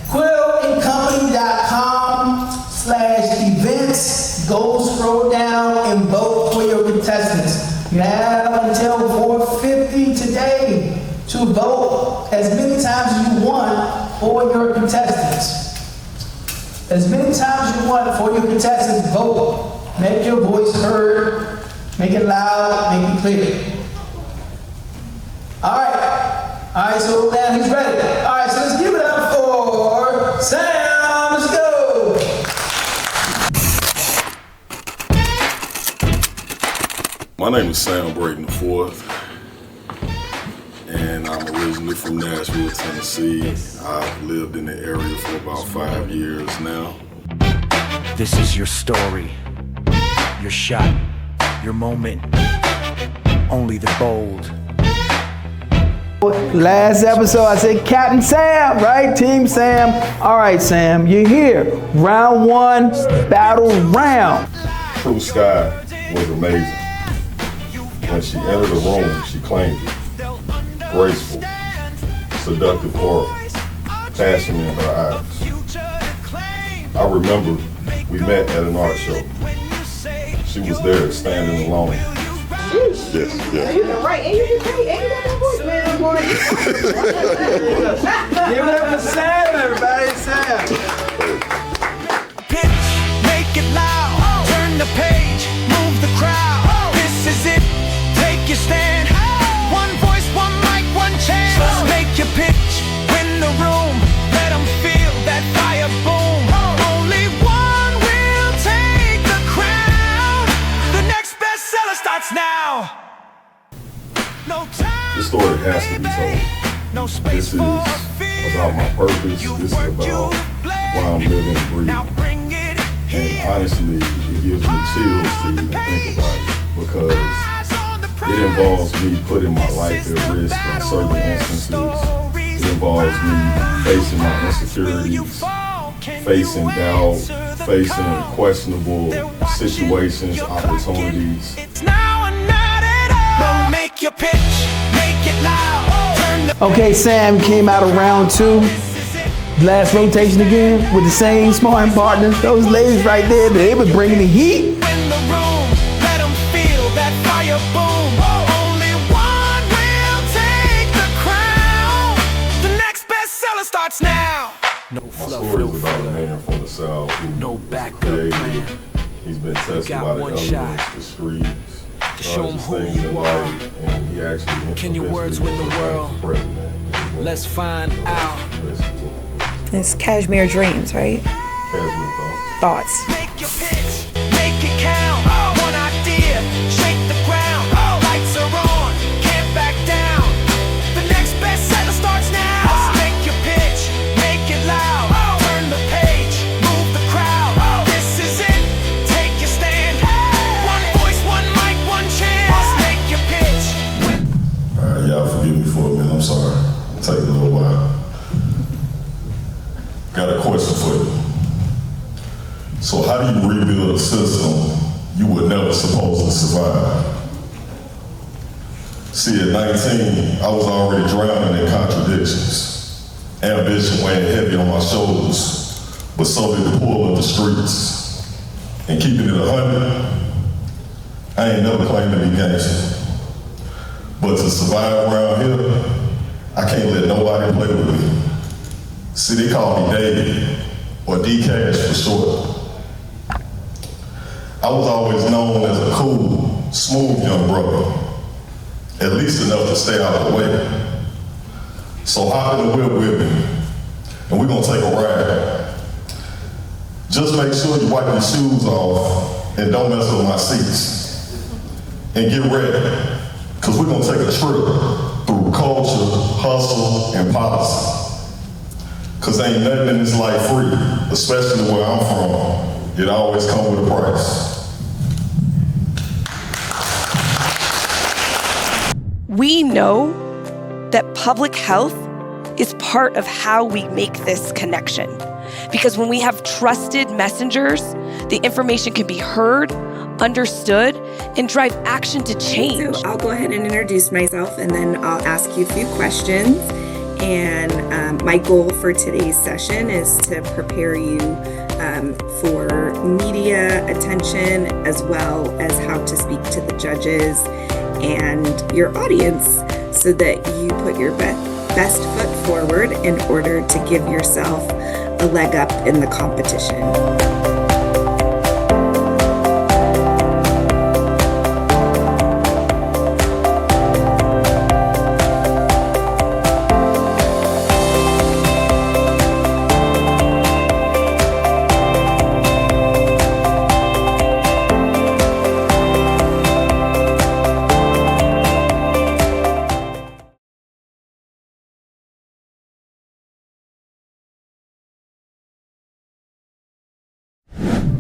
quillandcompany.com/events. Go scroll down and vote for your contestants. You have until 4:50 today to vote as many times as you want for your contestants. As many times as you want for your contestants, vote. Make your voice heard, make it loud, make it clear. All right, so now he's ready. All right, so let's give it up for Sam. Let's go. My name is Sam Brayton IV, and I'm originally from Nashville, Tennessee. I've lived in the area for about 5 years now. This is your story, your shot, your moment. Only the bold. Last episode, I said Captain Sam, right? Team Sam. All right, Sam, you're here. Round 1, battle round. True Sky was amazing. When she entered the room, she claimed it. Graceful, seductive aura, passion in her eyes. I remember we met at an art show. She was there standing alone. Yes. You can write, and you can create, and you got that voice, man, boy. Give it up for Sam, everybody, Sam. Pitch, make it loud. Turn the page, move the crowd. This is it, take your stand. One voice, one mic, one chance. Make your pitch, win the room. Let them feel that fire boom. Only one will take the crown. The next bestseller starts now. This story has to be told. This is about my purpose. This is about why I'm living and breathing. And honestly, it gives me chills to even think about it, because it involves me putting my life at risk in certain instances. It involves me facing my insecurities, facing doubt, facing questionable situations, opportunities. Make your pitch, make it loud. Okay, Sam came out of round 2. Last rotation again with the same sparring partners. Those ladies right there, they were bringing the heat. In the room, let them feel that fire boom. Only one will take the crown. The next bestseller starts now. No fluff, my story is about a man from the South who created. He's been tested by the elements, the streets, show him who you are. And he actually Can your words win the world? Let's find out. It's Cashmere Dreams, right? Cashmere Thoughts. Make your pitch, make it count. One idea, shake the ground. Lights are on, can't back down. The next bestseller starts now. Make your pitch, make it loud. Turn the page, move the crowd. This is it, take your stand. One voice, one mic, one chance. Make your pitch. Alright, y'all forgive me for a minute, I'm sorry. It'll take a little while. Got a question for you. So how do you rebuild a system you were never supposed to survive? See, at 19, I was already drowning in contradictions. Ambition weighing heavy on my shoulders, but so did the pull of the streets. And keeping it 100, I ain't never claimed to be gangster. But to survive around here, I can't let nobody play with me. See, they call me David, or D-Cash for short. I was always known as a cool, smooth young brother, at least enough to stay out of the way. So hop in the whip with me, and we're gonna take a ride. Just make sure you wipe your shoes off and don't mess with my seats. And get ready, because we're gonna take a trip through culture, hustle, and policy. Cause ain't nothing in this life free, especially where I'm from. It always comes with a price. We know that public health is part of how we make this connection. Because when we have trusted messengers, the information can be heard, understood, and drive action to change. So I'll go ahead and introduce myself, and then I'll ask you a few questions. And my goal for today's session is to prepare you for media attention, as well as how to speak to the judges and your audience, so that you put your best foot forward in order to give yourself a leg up in the competition.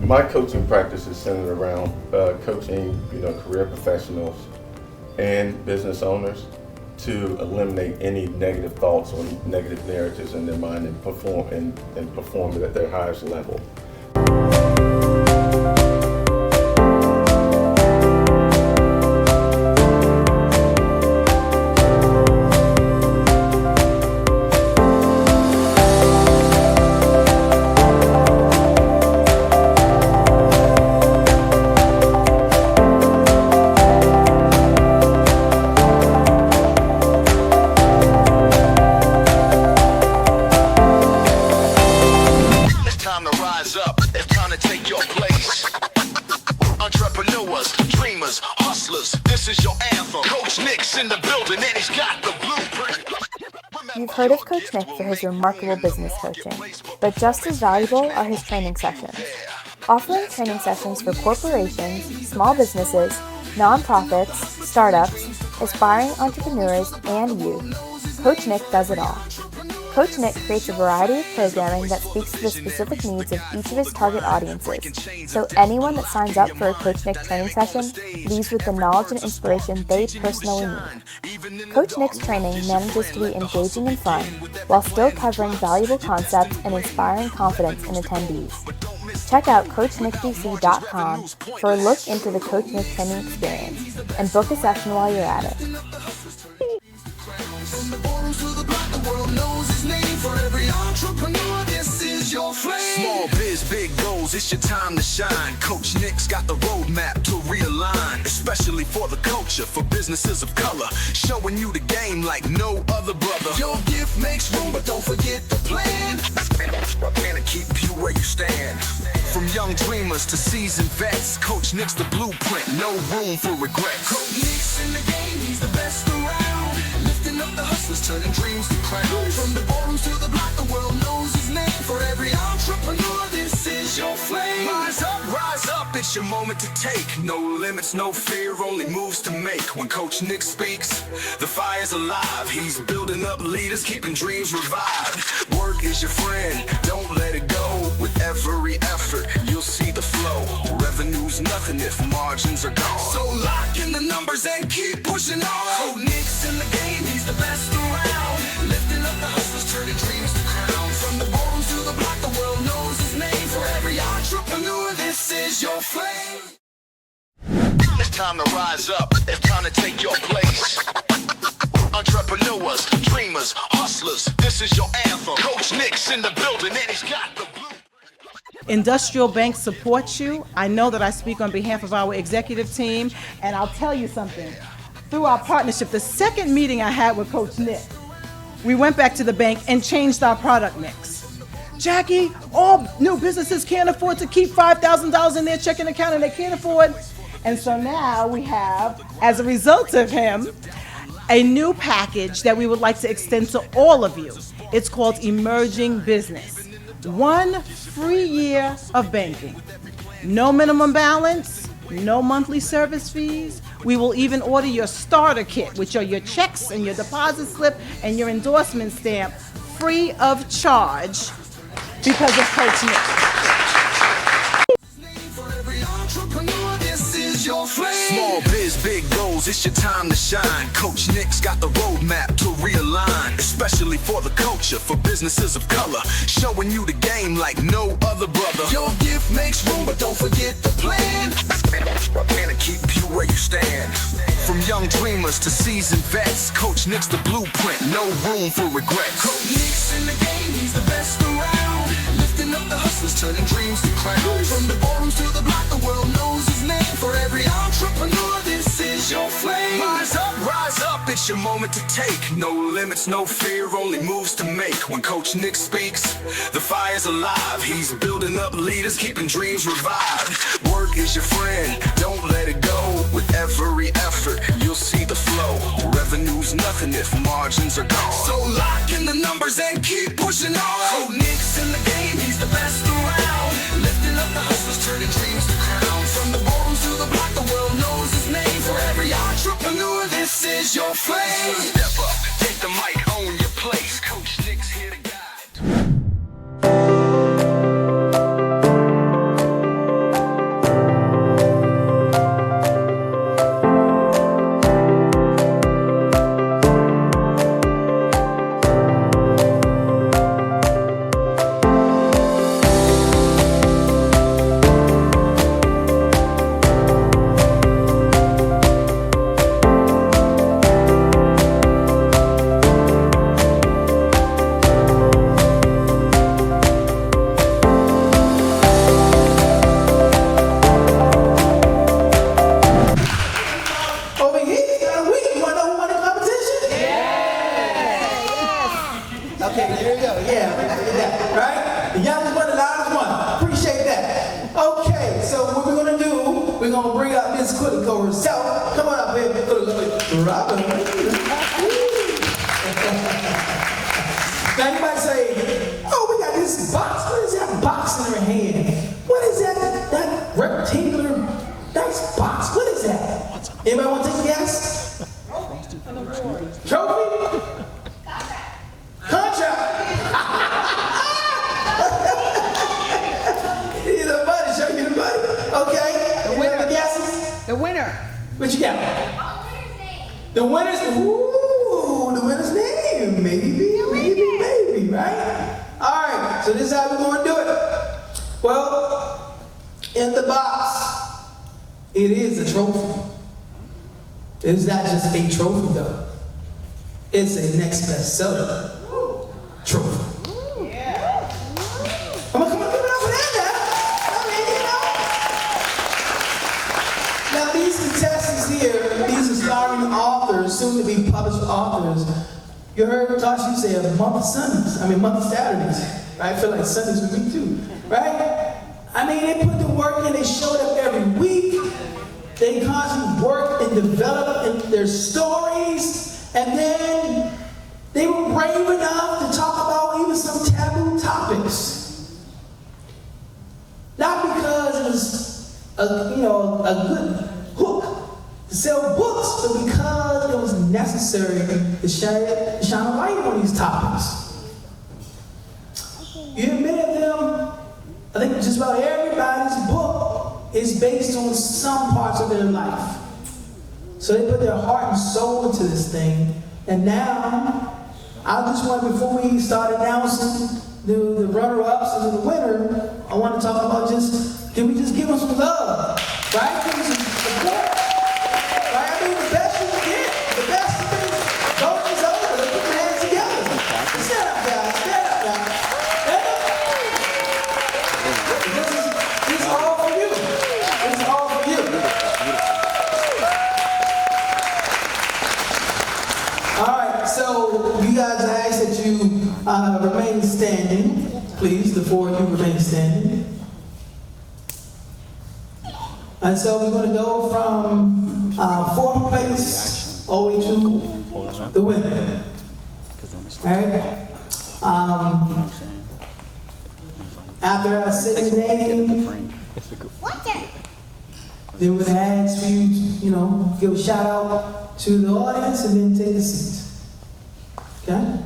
My coaching practice is centered around coaching, career professionals and business owners to eliminate any negative thoughts or negative narratives in their mind and perform it at their highest level. You've heard of Coach Nic for his remarkable business coaching, but just as valuable are his training sessions. Offering training sessions for corporations, small businesses, nonprofits, startups, aspiring entrepreneurs, and youth, Coach Nic does it all. Coach Nic creates a variety of programming that speaks to the specific needs of each of his target audiences, so anyone that signs up for a Coach Nic training session leaves with the knowledge and inspiration they personally need. Coach Nic's training manages to be engaging and fun, while still covering valuable concepts and inspiring confidence in attendees. Check out CoachNicDC.com for a look into the Coach Nic training experience, and book a session while you're at it. From the bottom to the block, the world knows his name. For every entrepreneur, this is your flame. Small biz, big goals, it's your time to shine. Coach Nic's got the roadmap to realign, especially for the culture, for businesses of color, showing you the game like no other brother. Your gift makes room, but don't forget the plan. Plan to keep you where you stand. From young dreamers to seasoned vets, Coach Nic's the blueprint, no room for regrets. Coach Nic's in the game, he's the best around. Lifting up the hustlers, turning dreams to crowns. From the bottom to the block, the world knows his name. For every entrepreneur, this is your flame. Rise up, it's your moment to take. No limits, no fear, only moves to make. When Coach Nic speaks, the fire's alive. He's building up leaders, keeping dreams revived. Work is your friend, don't let it go. With every effort, you'll see the flow. Revenue's nothing if margins are gone. So lock in the numbers and keep pushing on. Coach Nic's in the game, he's the best around. Lifting up the hustlers, turning dreams to crowns. From the bottom to the block, the world knows his name. For every entrepreneur, this is your flame. It's time to rise up, it's time to take your place. Entrepreneurs, dreamers, hustlers, this is your anthem. Coach Nic's in the building and he's got the blue. Industrial Bank supports you. I know that I speak on behalf of our executive team, and I'll tell you something. Through our partnership, the second meeting I had with Coach Nic, we went back to the bank and changed our product mix. Jackie, all new businesses can't afford to keep $5,000 in their checking account, and they can't afford. And so now we have, as a result of him, a new package that we would like to extend to all of you. It's called Emerging Business. 1 free year of banking. No minimum balance, no monthly service fees. We will even order your starter kit, which are your checks and your deposit slip and your endorsement stamp, free of charge because of Coach Nic. Small biz, big goals, it's your time to shine. Coach Nic's got the roadmap to realign, especially for the culture, for businesses of color, showing you the game like no other brother. Your gift makes room, but don't forget the plan. And to keep you where you stand. From young dreamers to seasoned vets, Coach Nic's the blueprint, no room for regrets. Coach Nic's in the game, he's the best around. Lifting up the hustlers, turning dreams to crowns. From the bottom to the block, the world knows his name. For every entrepreneur, this is your flame. Rise up, it's your moment to take. No limits, no fear, only moves to make. When Coach Nic speaks, the fire's alive. He's building up leaders, keeping dreams revived. Work is your friend, don't let it go. With every effort, you'll see the flow. Revenue's nothing if margins are gone. So lock in the numbers and keep pushing on. Coach Nic's in the game, he's the best around. Lifting up the hustlers, turning dreams to crowns. From the bottom to the block, the world knows his name. For every entrepreneur, this is your flame. Step up, take the mic, own your place. Coach Nic's here to guide. Now you might say, oh, we got this box. What is that box in her hand? What is that rectangular, nice box? What is that? Anybody want to take a guess? Trophy? Contract? Need the money, show you the money. Okay. The winner. Any guesses? The winner. What you got? The winner's name. Ooh, the winner's name. Maybe, right? All right, so this is how we're going to do it. Well, in the box, it is a trophy. It's not just a trophy, though. It's a Next Bestseller trophy. Yeah. Come on, give it up for that now. I mean, you know. Now, these contestants here, these aspiring authors, soon to be published authors, you heard Tasha say a month of Sundays, month of Saturdays, right? I feel like Sundays with me too, right? I mean, they put the work in, they showed up every week, they constantly worked and developed in their stories, and then they were brave enough to talk about even some taboo topics. Not because it was a good hook to sell books, but because it was necessary to shine a light on these topics. You hear many of them, I think just about everybody's book is based on some parts of their life. So they put their heart and soul into this thing. And now, I just want, before we start announcing the runner-ups and the winner, I want to talk about can we just give them some love, right? Give them some support. Remain standing, please. The four of you remain standing. And so we're going to go from fourth place all the way to the winner. All right. After I say the name, then we're going to ask you, give a shout out to the audience and then take a seat. Okay?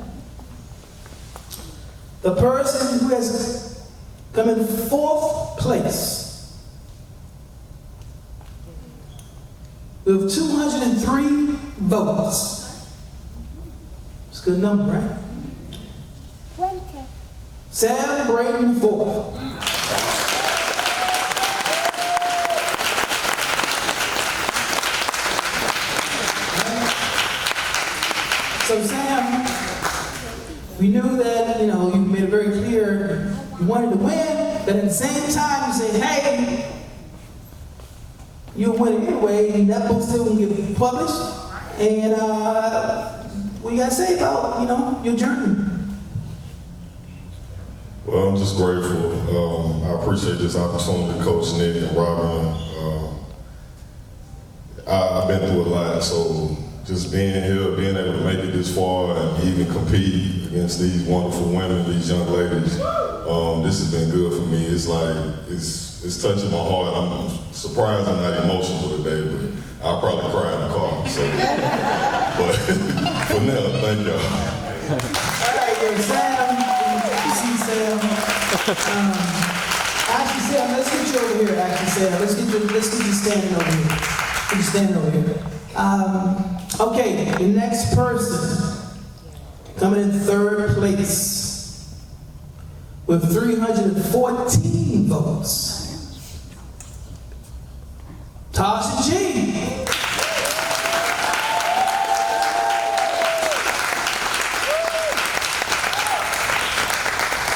The person who has come in 4th place with 203 votes. It's a good number, right? Celebrating 4th. So Sam, we knew that, you made it very clear you wanted to win, but at the same time you said, hey, you'll win it anyway, that book still gonna get published, and what you gotta say about, your journey? Well, I'm just grateful. I appreciate this opportunity, Coach Nic and Robin. I've been through a lot, so just being here, being able to make it this far and even compete against these wonderful women, these young ladies, this has been good for me. It's like, it's touching my heart. I'm surprised I'm not emotional today, but I'll probably cry in the car. So, but for now, thank y'all. All right, Sam, you see Sam. Actually, Sam, let's get you over here. Let's get you standing over here. Get you standing over here. Okay, the next person coming in 3rd place with 314 votes. Tasha G.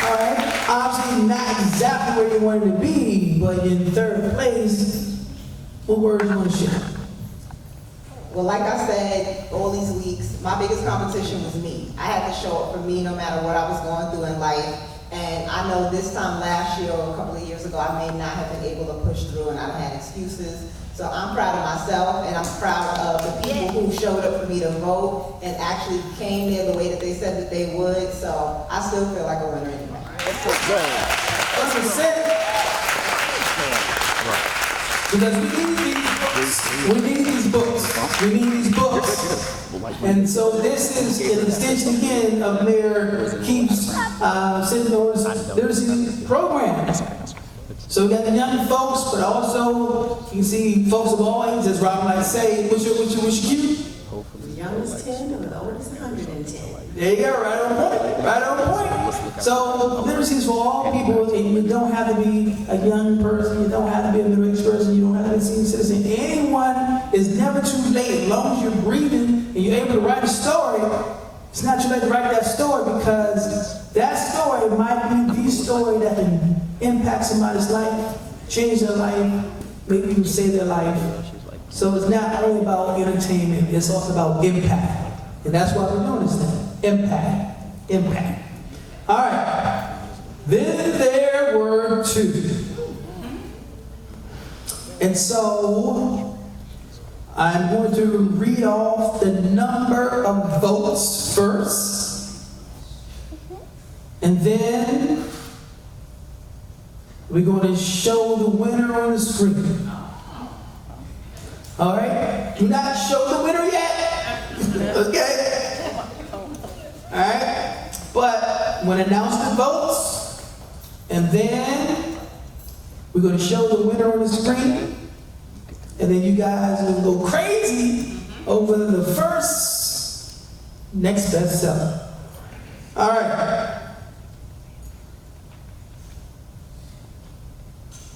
All right, obviously not exactly where you wanted to be, but in 3rd place, what words you want to share? Well, like I said, all these weeks, my biggest competition was me. I had to show up for me no matter what I was going through in life. And I know this time last year or a couple of years ago, I may not have been able to push through and I've had excuses. So I'm proud of myself and I'm proud of the people who showed up for me to vote and actually came there the way that they said that they would. So I still feel like a winner anyway. That's what said. Because we need these books. We need these books. And so this is an extension again of Mayor Keith's Senators Literacy Program. So we got the young folks, but also you can see folks of all ages, as Robin likes to say, what's your cue? The youngest 10 or the oldest 110. There you go, right on point, right on point. So literacy is for all people, and you don't have to be a young person, you don't have to be a middle-aged person, you don't have to be a senior citizen. Anyone is never too late, as long as you're breathing and you're able to write a story. It's not too late to write that story because that story might be the story that can impact somebody's life, change their life, maybe even save their life. So it's not only about entertainment, it's also about impact. And that's why we're doing this thing. Impact. Impact. All right. Then there were 2. And so I'm going to read off the number of votes first. And then we're going to show the winner on the screen. All right? Do not show the winner yet. Okay? All right? But when announced the votes, and then we're going to show the winner on the screen, and then you guys will go crazy over the first Next Bestseller. All right.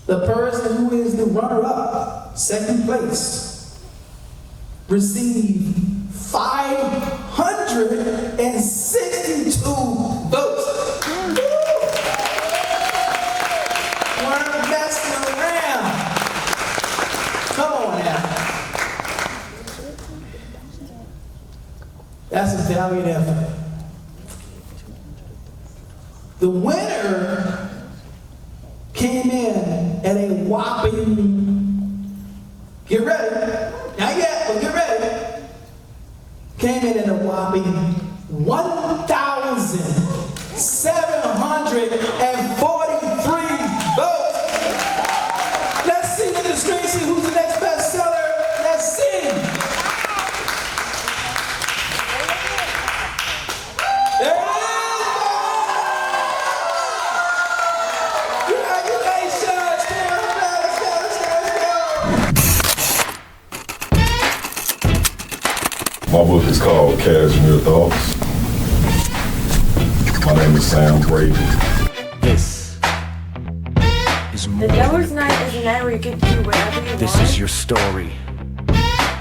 The person who is the runner-up, 2nd place, received 562 votes. One of the best around. Come on now. That's a valiant effort. The winner came in at a whopping, get ready, not yet, but get ready, came in at a whopping 1,743 votes. Let's sing in the street, see who's the next bestseller. Let's sing. There it is. book is called Cashmere Thoughts. My name is Sam Brady. This is more. The Devil's Night is a night where you can do whatever you want. This is your story.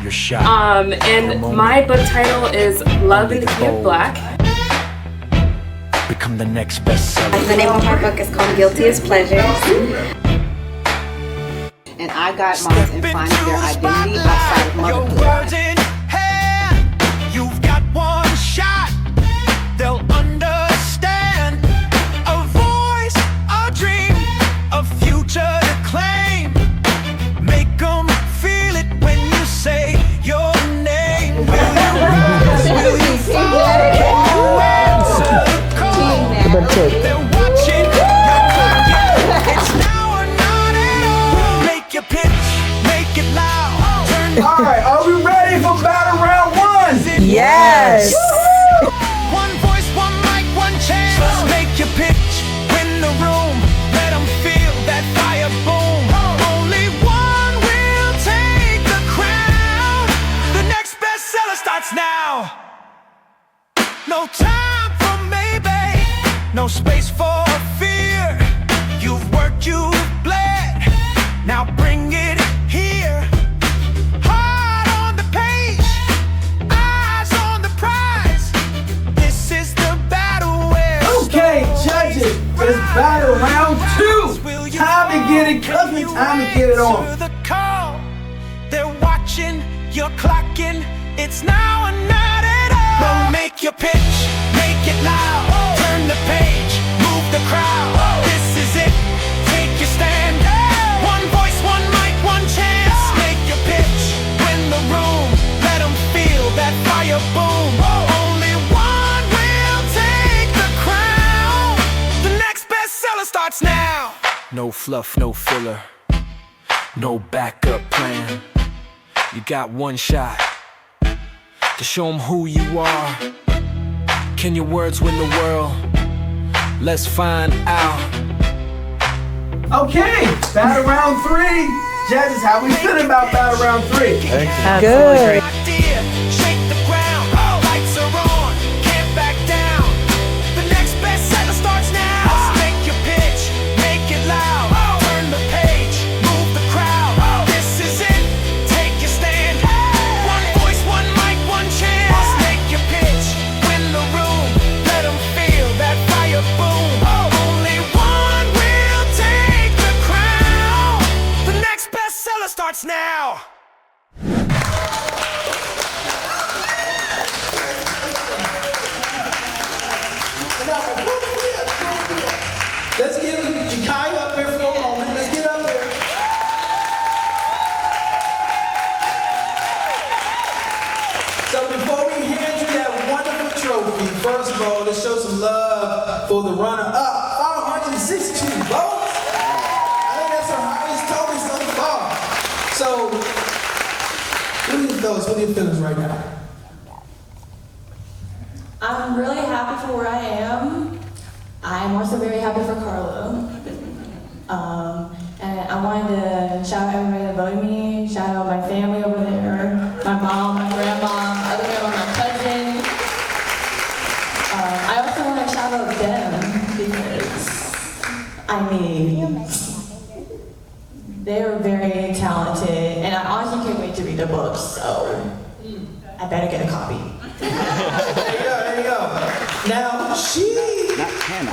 Your shot. And my book title is Love in the Key of Black. Become the next bestseller. The name of my book is called Guilty as Pleasures. And I got moms in finding their identity outside of motherhood. You've got one shot, they'll understand. A voice, a dream, a future to claim. Make them feel it when you say your name. Will you rise? Will you fall? Answer the call. They're watching, you're clocking. It's now or not at all. Make your pitch, make it loud. All right, are we ready for battle round one? Yes. One voice, one mic, one chance. Make your pitch, win the room. Let them feel that fire boom. Only one will take the crown. The next bestseller starts now. No time for maybe, no space for fear. You've worked, you've bled. Now bring it here. Heart on the page, eyes on the prize. This is the battle where. Okay, judges, it's battle round two. Time to get it cooking, time to get it on. The call, they're watching, you're clocking. It's now or not at all. Make your pitch, make it loud. Turn the page, move the crowd. This is it, take your stand. One voice, one mic, one chance. Make your pitch, win the room. Let them feel that fire boom. Only one will take the crown. The next bestseller starts now. No fluff, no filler. No backup plan. You got one shot to show them who you are. Can your words win the world? Let's find out. Okay, battle round three. Judges, how we feeling about battle round three? Good. Shake the ground, lights are on, can't back down. The next bestseller starts now. Make your pitch, make it loud. Turn the page, move the crowd. This is it, take your stand. One voice, one mic, one chance. Make your pitch, win the room. Let them feel that fire boom. Only one will take the crown. The next bestseller starts now. Let's get Jakai up here for a moment. Let's get up here. So before we hand you that wonderful trophy, first of all, let's show some love for the runner-up. 562 votes. I think that's our highest total so far. So, what are your thoughts? What are your feelings right now? I'm really happy for where I am. I'm also very happy for Carlo. And I wanted to shout out everybody that voted me, shout out my family over there, my mom, my grandma, my other grandma, my cousin. I also want to shout out them because, I mean, they're very talented, and I honestly can't wait to read their books, so I better get a copy. There you go. Now, she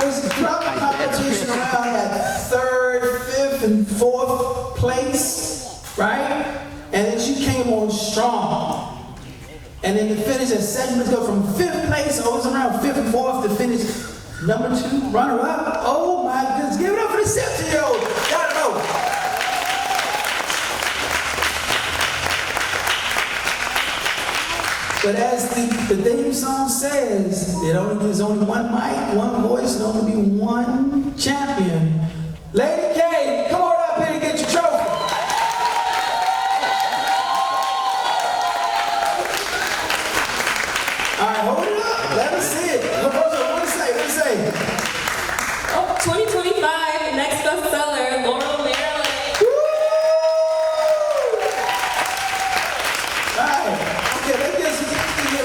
was throughout the competition around at 3rd, 5th, and 4th place, right? And then she came on strong. And then to finish at 2nd, let's go from 5th place, always around 5th and 4th to finish number 2, runner-up. Oh my goodness, give it up for the 17-year-old. Gotta know. But as the theme song says, there's only one mic, one voice, and only be one champion. Lady K, come on up here and get your trophy. All right, hold it up. Let us see it. What do you say? What do you say? Oh, 2025, next bestseller, Laurel Maryland. All right. Okay, let's get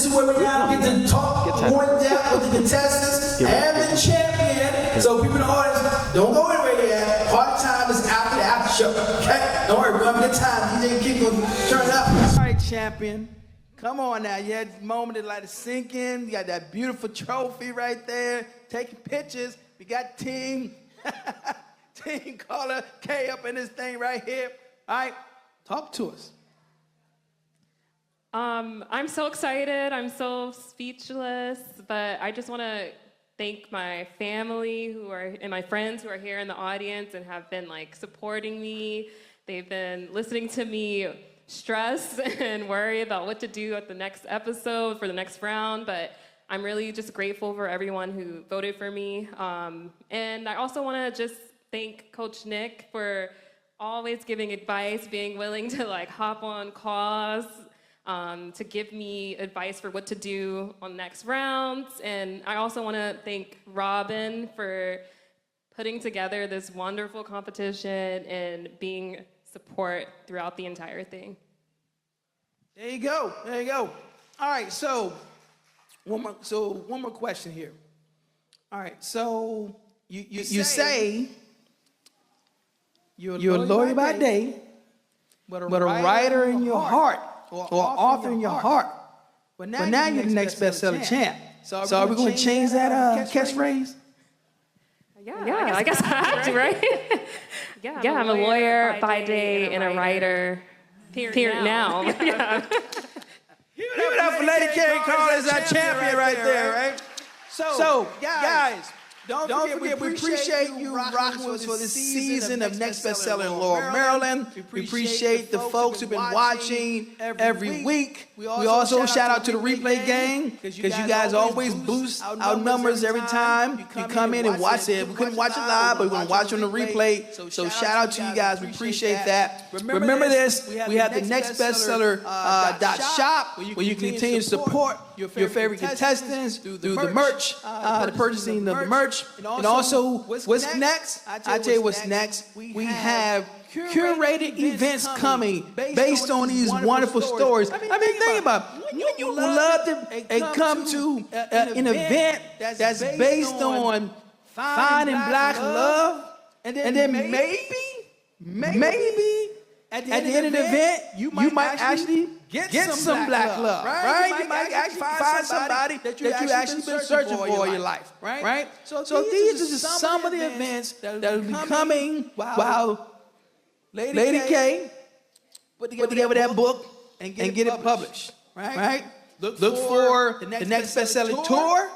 is where we now get to talk more in depth with the contestants and the champion. So people in the audience, don't go anywhere yet. Party time is after the after show. Okay? Don't worry, we're gonna have a good time. DJ Keith will turn it up. All right, champion. Come on now. You had a moment to let it sink in. You got that beautiful trophy right there. Taking pictures. We got team caller K up in this thing right here. All right, talk to us. I'm so excited. I'm so speechless, but I just want to thank my family and my friends who are here in the audience and have been like supporting me. They've been listening to me stress and worry about what to do at the next episode for the next round, but I'm really just grateful for everyone who voted for me. And I also want to just thank Coach Nic for always giving advice, being willing to like hop on calls, to give me advice for what to do on next rounds. And I also want to thank Robin for putting together this wonderful competition and being support throughout the entire thing. There you go. There you go. All right, so one more question here. All right, so you say you're a lawyer by day, but a writer in your heart, or author in your heart. But now you're the next bestseller champ. So are we going to change that catchphrase? Yeah, I guess I have to, right? Yeah, I'm a lawyer by day and a writer period now. Yeah. Give it up for Lady Karen Carl as our champion right there, right? So guys, don't forget, we appreciate you rocking with us for this season of Next Bestseller in Laurel, Maryland. We appreciate the folks who've been watching every week. We also shout out to the replay gang, because you guys always boost our numbers every time you come in and watch it. We couldn't watch it live, but we're going to watch it on the replay. So shout out to you guys. We appreciate that. Remember this, we have the Next Bestseller .shop, where you can continue to support your favorite contestants through the merch, the purchasing of the merch. And also, what's next? I tell you what's next. We have curated events coming based on these wonderful stories. I mean, think about it. You would love to come to an event that's based on finding black love, and then maybe at the end of the event, you might actually get some black love, right? You might actually find somebody that you actually been searching for in your life, right? So these are just some of the events that will be coming while Lady K put together that book and get it published, right? Look for the Next Bestseller Tour.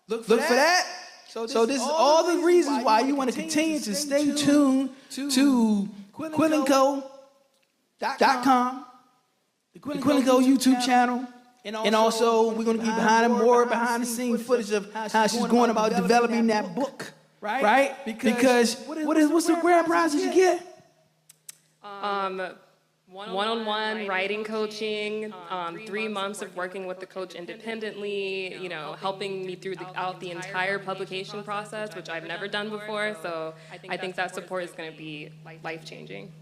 Look for that. So this is all the reasons why you want to continue to stay tuned to QuillNCo.com, the QuillNCo YouTube channel, and also we're going to get behind the scenes footage of how she's going about developing that book, right? Because what's the grand prize that you get? One-on-one writing coaching, 3 months of working with the coach independently, helping me throughout the entire publication process, which I've never done before. So I think that support is going to be life-changing.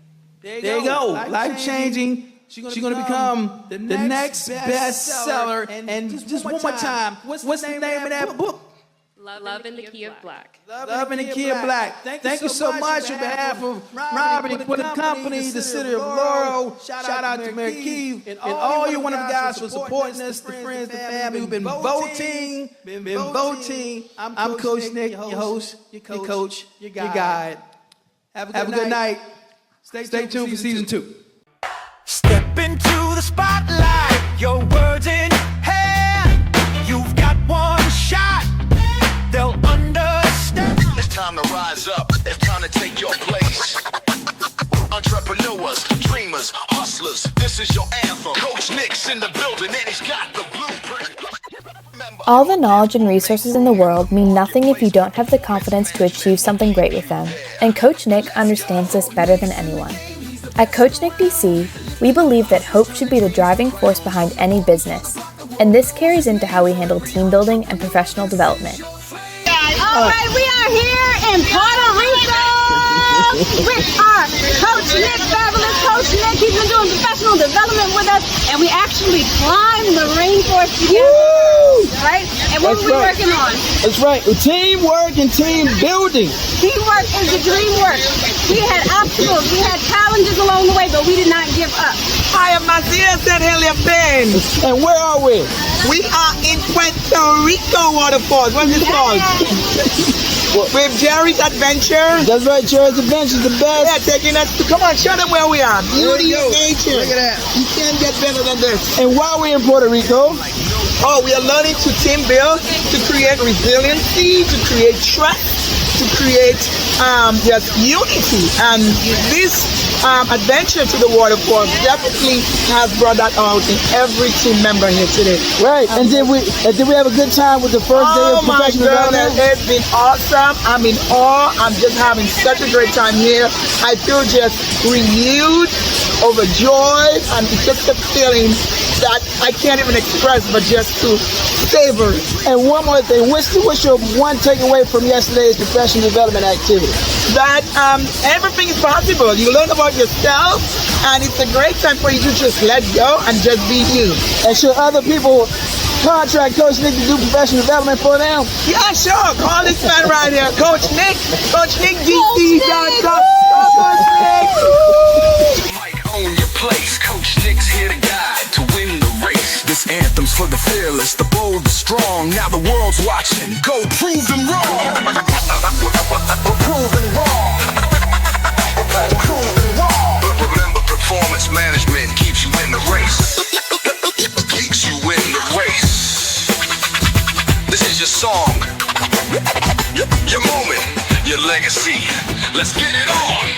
There you go, life-changing. She's going to become the next bestseller. And just one more time, what's the name of that book? Love in the Key of Black. Love in the Key of Black. Thank you so much on behalf of Robin and Quillen Company, the City of Laurel. Shout out to Mayor Keith and all you wonderful guys for supporting us, the friends, the family who've been voting. I'm Coach Nic, your host, your coach, your guide. Have a good night. Stay tuned for season 2. Step into the spotlight, your words in hand. You've got one shot, they'll understand. It's time to rise up, it's time to take your place. Entrepreneurs, dreamers, hustlers, this is your anthem. Coach Nic's in the building and he's got the blueprint. All the knowledge and resources in the world mean nothing if you don't have the confidence to achieve something great with them. And Coach Nic understands this better than anyone. At Coach Nic DC, we believe that hope should be the driving force behind any business. And this carries into how we handle team building and professional development. All right, we are here in Puerto Rico. house with our Coach Nic, fabulous Coach Nic. He's been doing professional development with us, and we actually climbed the rainforest together, right? And what were we working on? That's right. Teamwork and team building. Teamwork is the dream work. We had obstacles, we had challenges along the way, but we did not give up. I am Macias and Helia Ben. And where are we? We are in Puerto Rico waterfalls. What's it called? With Jerry's Adventure. That's right, Jerry's Adventure is the best. They're taking us to, come on, show them where we are. Beauty of nature. Look at that. You can't get better than this. And while we're in Puerto Rico, we are learning to team build, to create resiliency, to create trust, to create just unity. And this adventure to the waterfall definitely has brought that out in every team member here today. Right. And did we have a good time with the first day of professional development? It's been awesome. I'm in awe. I'm just having such a great time here. I feel just renewed, overjoyed, and it's just a feeling that I can't even express, but just to savor. And one more thing, what's your one takeaway from yesterday's professional development activity? That everything is possible. You learn about yourself, and it's a great time for you to just let go and just be you. And should other people contract Coach Nic to do professional development for them? Yeah, sure. Call this man right here, Coach Nic. Coach Nic DC.com. Coach Nic. Own your place. Coach Nic's here to guide to win the race. This anthem's for the fearless, the bold, the strong. Now the world's watching. Go prove them wrong. Prove them wrong. Prove them wrong. Remember, performance management keeps you in the race. Keeps you in the race. This is your song, your moment, your legacy. Let's get it on.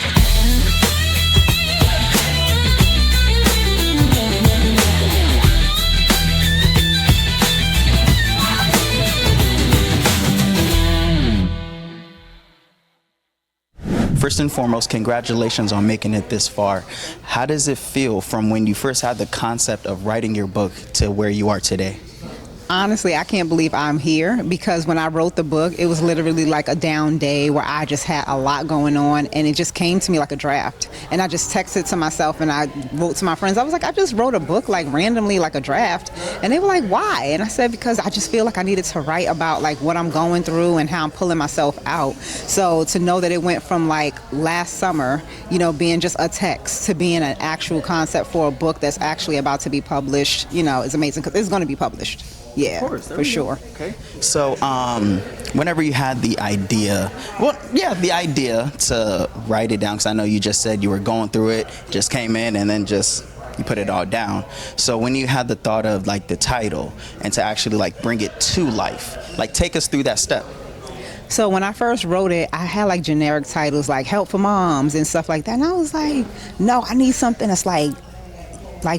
First and foremost, congratulations on making it this far. How does it feel from when you first had the concept of writing your book to where you are today? Honestly, I can't believe I'm here because when I wrote the book, it was literally like a down day where I just had a lot going on and it just came to me like a draft. And I just texted to myself and I wrote to my friends. I was like, I just wrote a book like randomly like a draft. And they were like, why? And I said, because I just feel like I needed to write about like what I'm going through and how I'm pulling myself out. So to know that it went from like last summer, you know, being just a text to being an actual concept for a book that's actually about to be published, you know, is amazing because it's going to be published. Yeah, of course, for sure. Okay. So, whenever you had the idea, the idea to write it down, because I know you just said you were going through it, just came in, and then just you put it all down. So when you had the thought of like the title and to actually like bring it to life, like take us through that step. So when I first wrote it, I had like generic titles like Help for Moms and stuff like that. And I was like, no, I need something that's like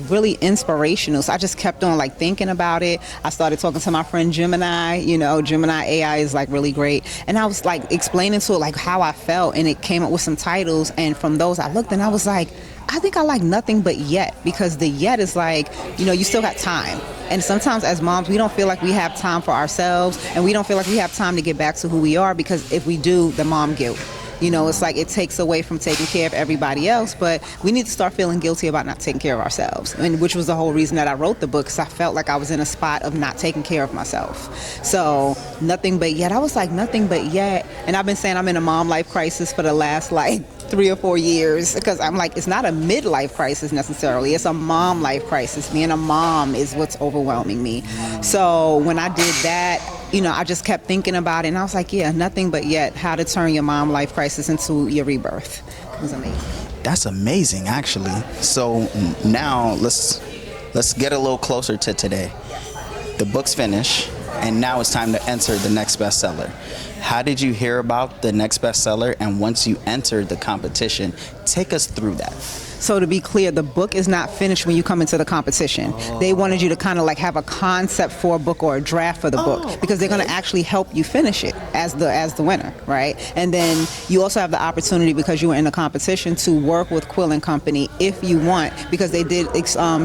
really inspirational. So I just kept on like thinking about it. I started talking to my friend Gemini, you know, Gemini AI is like really great. And I was like explaining to it like how I felt and it came up with some titles. And from those I looked and I was like, I think I like Nothing But Yet, because the yet is like, you know, you still got time. And sometimes as moms, we don't feel like we have time for ourselves and we don't feel like we have time to get back to who we are, because if we do, the mom guilt. You know, it's like it takes away from taking care of everybody else, but we need to start feeling guilty about not taking care of ourselves, and which was the whole reason that I wrote the book, because I felt like I was in a spot of not taking care of myself. So Nothing But Yet, I was like, nothing but yet. And I've been saying I'm in a mom life crisis for the last like 3 or 4 years, because I'm like, it's not a midlife crisis necessarily, it's a mom life crisis. Being a mom is what's overwhelming me. So when I did that, you know, I just kept thinking about it and I was like, yeah, Nothing But Yet, how to turn your mom life crisis into your rebirth. It was amazing. That's amazing, actually. So now let's get a little closer to today. The book's finished, and now it's time to enter the Next Bestseller. How did you hear about the Next Bestseller, and once you entered the competition, take us through that. So to be clear, the book is not finished when you come into the competition. They wanted you to kind of like have a concept for a book or a draft for the book, because they're going to actually help you finish it as the winner, right? And then you also have the opportunity, because you were in the competition, to work with Quill and Company if you want, because they did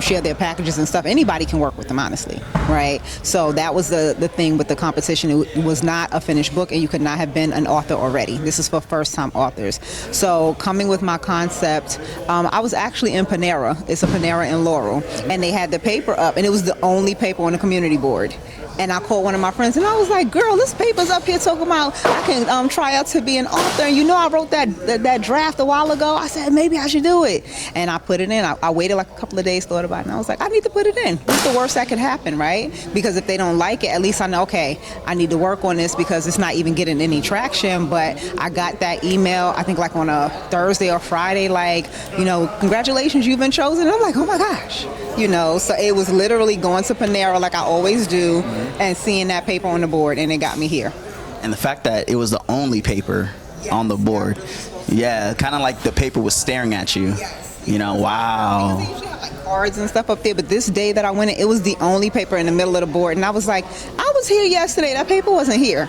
share their packages and stuff. Anybody can work with them, honestly, right? So that was the thing with the competition. It was not a finished book, and you could not have been an author already. This is for first-time authors. So coming with my concept, I was actually in Panera. It's a Panera in Laurel, and they had the paper up, and it was the only paper on the community board. And I called one of my friends, and I was like, girl, this paper's up here talking about I can try out to be an author. And you know, I wrote that draft a while ago. I said, maybe I should do it. And I put it in. I waited like a couple of days, thought about it, and I was like, I need to put it in. What's the worst that could happen, right? Because if they don't like it, at least I know, okay, I need to work on this, because it's not even getting any traction. But I got that email, I think like on a Thursday or Friday, like, you know, congratulations, you've been chosen. And I'm like, oh my gosh. You know, so it was literally going to Panera like I always do, and seeing that paper on the board, and it got me here. And the fact that it was the only paper on the board, yeah, kind of like the paper was staring at you. You know, wow. They usually have like cards and stuff up there, but this day that I went in, it was the only paper in the middle of the board, and I was like, I was here yesterday, that paper wasn't here.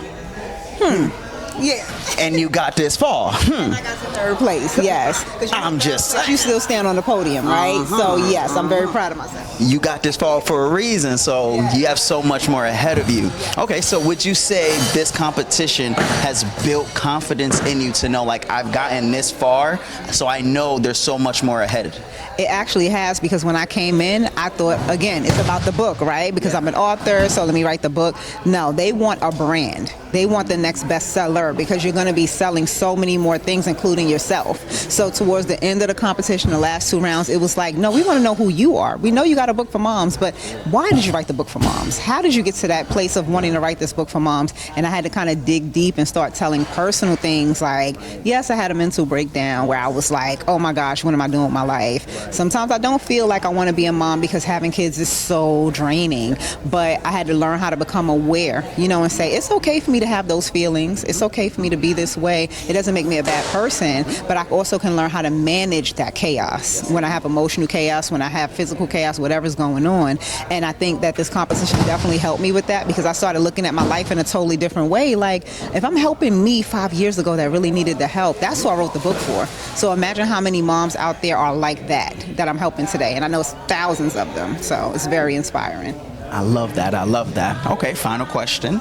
Yeah. And you got this far. And I got to third place, yes. I'm just saying. You still stand on the podium, right? So yes, I'm very proud of myself. You got this far for a reason, so you have so much more ahead of you. Okay, so would you say this competition has built confidence in you to know, like, I've gotten this far, so I know there's so much more ahead? It actually has, because when I came in, I thought, again, it's about the book, right? Because I'm an author, so let me write the book. No, they want a brand. They want the next bestseller, because you're going to be selling so many more things, including yourself. So towards the end of the competition, the last 2 rounds, it was like, no, we want to know who you are. We know you got a book for moms, but why did you write the book for moms? How did you get to that place of wanting to write this book for moms? And I had to kind of dig deep and start telling personal things like, yes, I had a mental breakdown where I was like, oh my gosh, what am I doing with my life? Sometimes I don't feel like I want to be a mom because having kids is so draining, but I had to learn how to become aware, you know, and say, it's okay for me to have those feelings. It's okay for me to be this way. It doesn't make me a bad person, but I also can learn how to manage that chaos. When I have emotional chaos, when I have physical chaos, whatever's going on. And I think that this competition definitely helped me with that, because I started looking at my life in a totally different way. Like, if I'm helping me 5 years ago that really needed the help, that's what I wrote the book for. So imagine how many moms out there are like that I'm helping today. And I know it's thousands of them. So it's very inspiring. I love that. I love that. Okay, final question.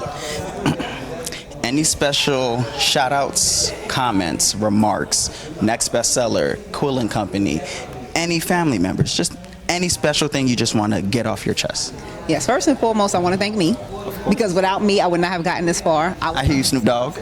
Any special shout outs, comments, remarks, Next Bestseller, Quill and Company, any family members, just any special thing you just want to get off your chest? Yes, first and foremost, I want to thank me, because without me, I would not have gotten this far. I hear you, Snoop Dogg.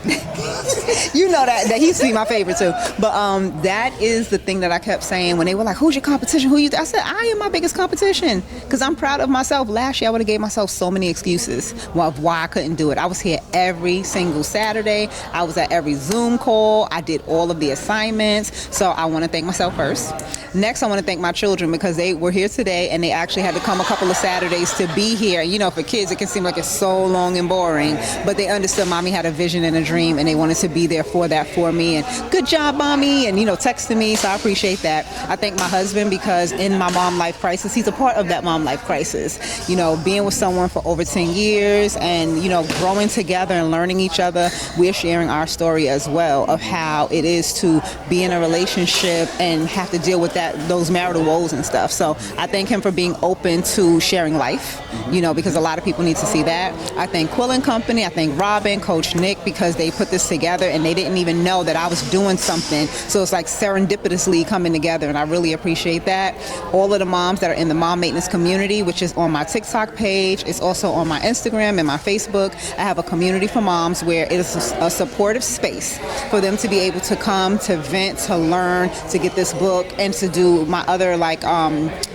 You know that he used to be my favorite too. But that is the thing that I kept saying when they were like, who's your competition? I said, I am my biggest competition, because I'm proud of myself. Last year, I would have gave myself so many excuses of why I couldn't do it. I was here every single Saturday. I was at every Zoom call. I did all of the assignments. So I want to thank myself first. Next, I want to thank my children, because they were here today and they actually had to come a couple of Saturdays to be here. You know, for kids, it can seem like it's so long and boring, but they understood mommy had a vision and a dream, and they wanted to be there for that for me. And good job, mommy, and, you know, texting me. So I appreciate that. I thank my husband, because in my mom life crisis, he's a part of that mom life crisis. You know, being with someone for over 10 years and, you know, growing together and learning each other, we're sharing our story as well of how it is to be in a relationship and have to deal with those marital woes and stuff. So I thank him for being open to sharing life, you know, because a lot of people need to see that. I thank Quill and Company. I thank Robin, Coach Nic, because they put this together and they didn't even know that I was doing something. So it's like serendipitously coming together, and I really appreciate that. All of the moms that are in the mom maintenance community, which is on my TikTok page, it's also on my Instagram and my Facebook. I have a community for moms where it is a supportive space for them to be able to come, to vent, to learn, to get this book, and to do my other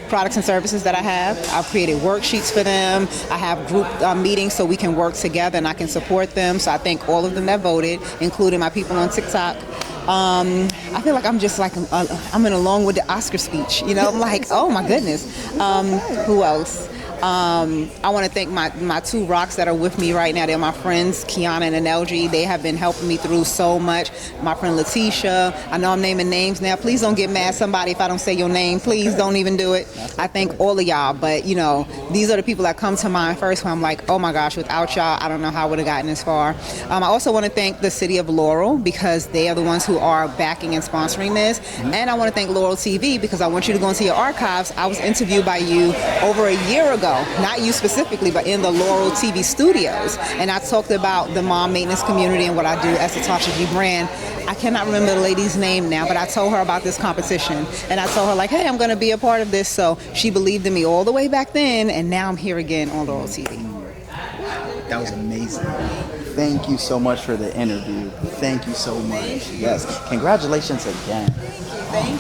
products and services that I have. I've created worksheets for them. I have group meetings so we can work together and I can support them. So I thank all of them that voted, including my people on TikTok. I feel like I'm just like, I'm in along with the Oscar speech. You know, I'm like, oh my goodness. Who else? I want to thank my two rocks that are with me right now. They're my friends, Kiana and Anelji. They have been helping me through so much. My friend Letitia. I know I'm naming names now. Please don't get mad, somebody, if I don't say your name. Please don't even do it. I thank all of y'all. But, you know, these are the people that come to mind first when I'm like, oh my gosh, without y'all, I don't know how I would have gotten this far. I also want to thank the city of Laurel because they are the ones who are backing and sponsoring this. And I want to thank Laurel TV because I want you to go into your archives. I was interviewed by you over a year ago, not you specifically, but in the Laurel TV studios. And I talked about the mom maintenance community and what I do as the Tasha G brand. I cannot remember the lady's name now, but I told her about this competition. And I told her, like, hey, I'm going to be a part of this. So she believed in me all the way back then, and now I'm here again on Laurel TV. That was amazing. Thank you so much for the interview. Thank you so much. Yes. Congratulations again. Thank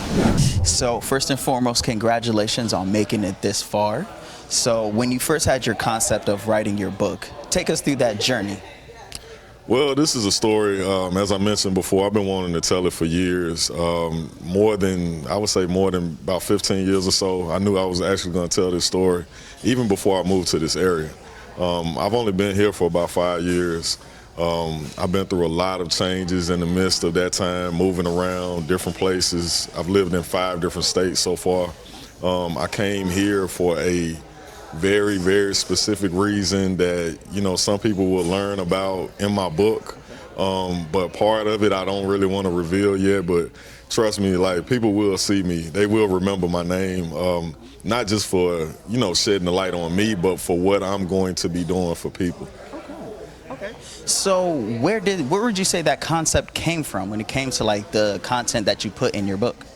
you. So first and foremost, congratulations on making it this far. So when you first had your concept of writing your book, take us through that journey. Well, this is a story, as I mentioned before, I've been wanting to tell it for years. More than about 15 years or so. I knew I was actually going to tell this story even before I moved to this area. I've only been here for about 5 years. I've been through a lot of changes in the midst of that time, moving around different places. I've lived in 5 different states so far. I came here for a very, very specific reason that, you know, some people will learn about in my book. But part of it I don't really want to reveal yet, but trust me, like, people will see me. They will remember my name, not just for, you know, shedding the light on me, but for what I'm going to be doing for people. Okay. So where would you say that concept came from when it came to, like, the content that you put in your book?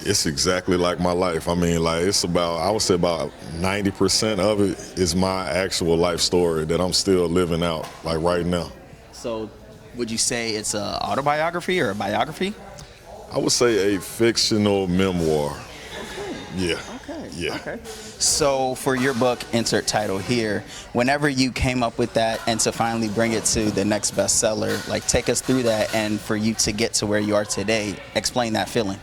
It's exactly like my life. I mean, like, I would say about 90% of it is my actual life story that I'm still living out, like, right now. So would you say it's an autobiography or a biography? I would say a fictional memoir. Yeah. Okay. Yeah. Okay. So for your book, insert title here, whenever you came up with that and to finally bring it to the next bestseller, like, take us through that, and for you to get to where you are today, explain that feeling.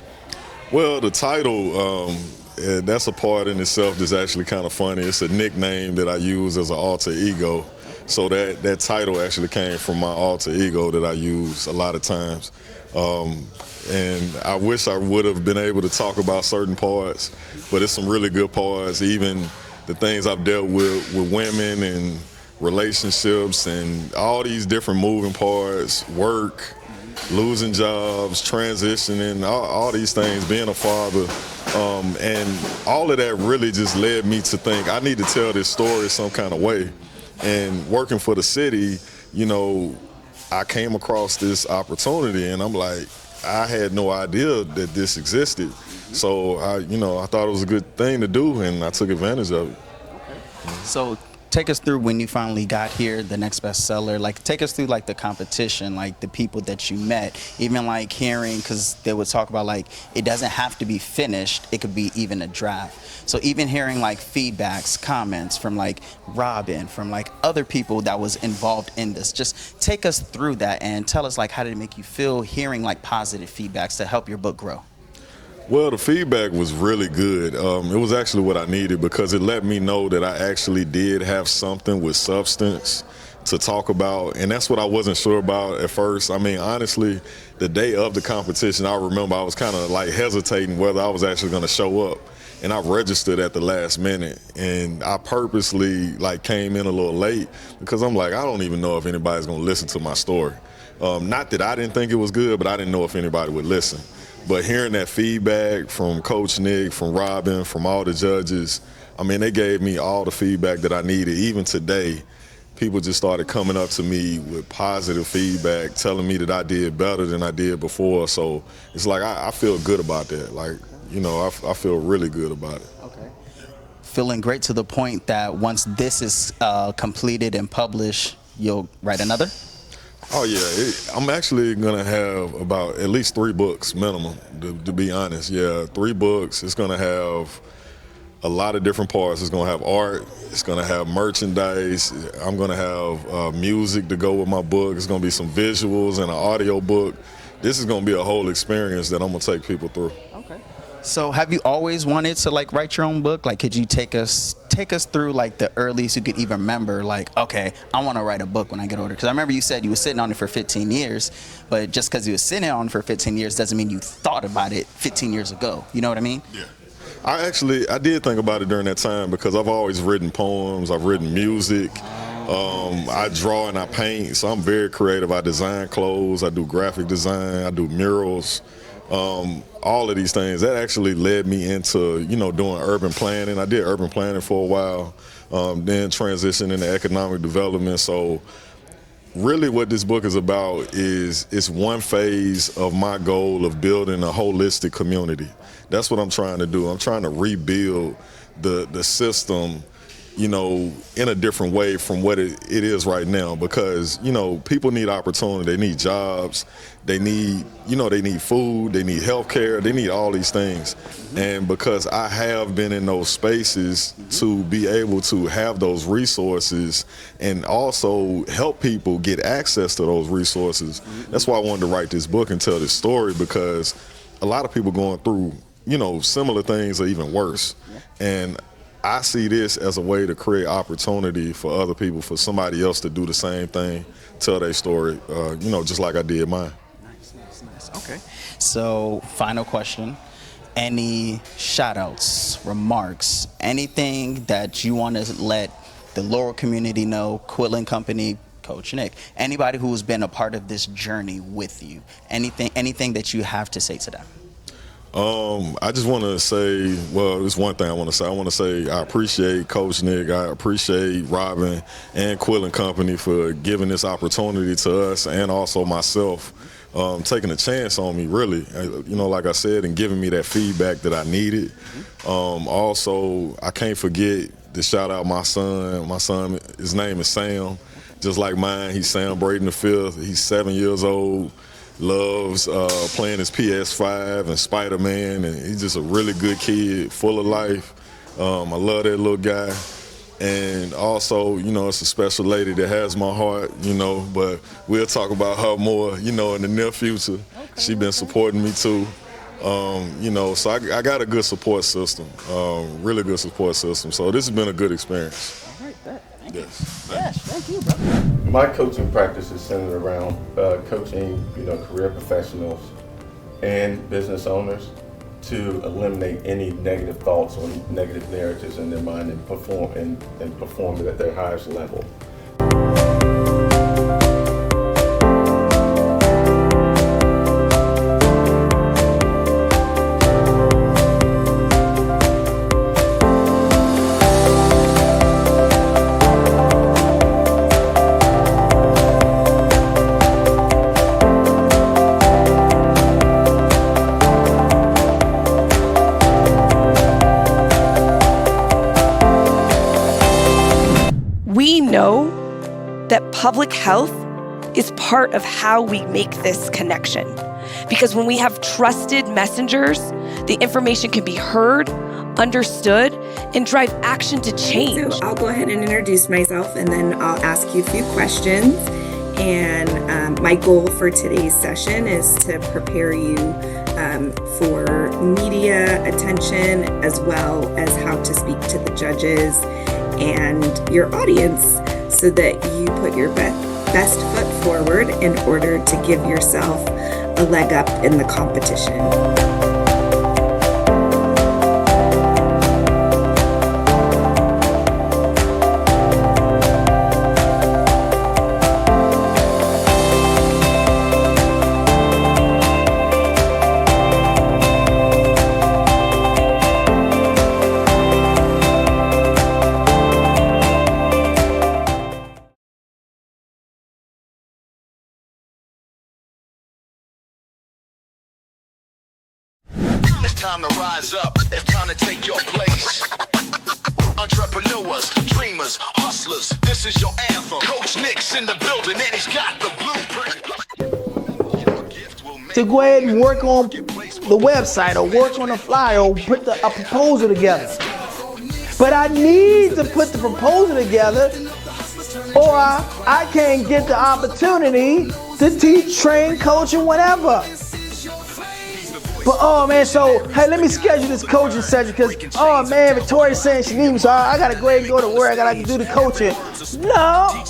Well, the title, that's a part in itself that's actually kind of funny. It's a nickname that I use as an alter ego. So that title actually came from my alter ego that I use a lot of times. And I wish I would have been able to talk about certain parts, but it's some really good parts, even the things I've dealt with women and relationships and all these different moving parts, work, losing jobs, transitioning, all these things, being a father. And all of that really just led me to think I need to tell this story some kind of way. And working for the city, you know, I came across this opportunity and I'm like, I had no idea that this existed. So I thought it was a good thing to do and I took advantage of it. So take us through when you finally got here, the next bestseller. Like, take us through, like, the competition, like the people that you met, even like hearing, because they would talk about, like, it doesn't have to be finished, it could be even a draft. So even hearing, like, feedbacks, comments from, like, Robin, from, like, other people that was involved in this, just take us through that and tell us, like, how did it make you feel hearing, like, positive feedbacks to help your book grow? Well, the feedback was really good. It was actually what I needed because it let me know that I actually did have something with substance to talk about, and that's what I wasn't sure about at first. I mean, honestly, the day of the competition, I remember I was kind of like hesitating whether I was actually going to show up, and I registered at the last minute, and I purposely, like, came in a little late because I'm like, I don't even know if anybody's going to listen to my story. Not that I didn't think it was good, but I didn't know if anybody would listen. But hearing that feedback from Coach Nic, from Robin, from all the judges, I mean, they gave me all the feedback that I needed. Even today, people just started coming up to me with positive feedback, telling me that I did better than I did before. So it's like I feel good about that. Like, you know, I feel really good about it. Okay. Feeling great to the point that once this is completed and published, you'll write another? Oh, yeah. I'm actually going to have about at least 3 books minimum, to be honest. Yeah, 3 books. It's going to have a lot of different parts. It's going to have art. It's going to have merchandise. I'm going to have music to go with my book. It's going to be some visuals and an audio book. This is going to be a whole experience that I'm going to take people through. Okay. So have you always wanted to, like, write your own book? Like, could you take us take us through like the earliest you could even remember, like, okay, I want to write a book when I get older. Because I remember you said you were sitting on it for 15 years, but just because you were sitting on it for 15 years doesn't mean you thought about it 15 years ago. You know what I mean? Yeah. I did think about it during that time because I've always written poems, I've written music, I draw and I paint, so I'm very creative. I design clothes, I do graphic design, I do murals, all of these things. That actually led me into, doing urban planning. I did urban planning for a while, then transitioned into economic development. So really what this book is about is it's one phase of my goal of building a holistic community. That's what I'm trying to do. I'm trying to rebuild the system, in a different way from what it is right now, because, people need opportunity, they need jobs, they need, they need food, they need health care, they need all these things. And because I have been in those spaces to be able to have those resources and also help people get access to those resources, that's why I wanted to write this book and tell this story, because a lot of people going through, similar things or even worse. And I see this as a way to create opportunity for other people, for somebody else to do the same thing, tell their story, just like I did mine. Nice. Okay. So, final question. Any shout-outs, remarks, anything that you want to let the Laurel community know, Quillen Company, Coach Nic, anybody who's been a part of this journey with you, anything that you have to say to them? I just want to say, well, there's one thing I want to say. I want to say I appreciate Coach Nic. I appreciate Robin and Quillen Company for giving this opportunity to us, and also myself, taking a chance on me, really, like I said, and giving me that feedback that I needed. Also, I can't forget to shout out my son. My son, his name is Sam, just like mine. He's Sam Braden V. He's 7 years old. Loves playing his PS5 and Spider-Man, and he's just a really good kid, full of life. I love that little guy. And also, it's a special lady that has my heart, but we'll talk about her more, in the near future. She's been supporting me too. So I got a good support system, really good support system. So this has been a good experience. All right, thank you. Yes, thank you, brother. My coaching practice is centered around coaching, career professionals and business owners to eliminate any negative thoughts or negative narratives in their mind and perform it at their highest level. We know that public health is part of how we make this connection. Because when we have trusted messengers, the information can be heard, understood, and drive action to change. So I'll go ahead and introduce myself, and then I'll ask you a few questions. And my goal for today's session is to prepare you for media attention, as well as how to speak to the judges and your audience, so that you put your best foot forward in order to give yourself a leg up in the competition. It's time to rise up, it's time to take your place. Entrepreneurs, dreamers, hustlers, this is your anthem. Coach Nic's in the building and he's got the blueprint. To go ahead and work on the website, or work on a flyer, or put a proposal together. But I need to put the proposal together, or I can't get the opportunity to teach, train, coach, and whatever. But oh man, so hey, let me schedule this coaching session because oh man, Victoria's saying she needs me, so I gotta go ahead and go to work. I gotta do the coaching. No.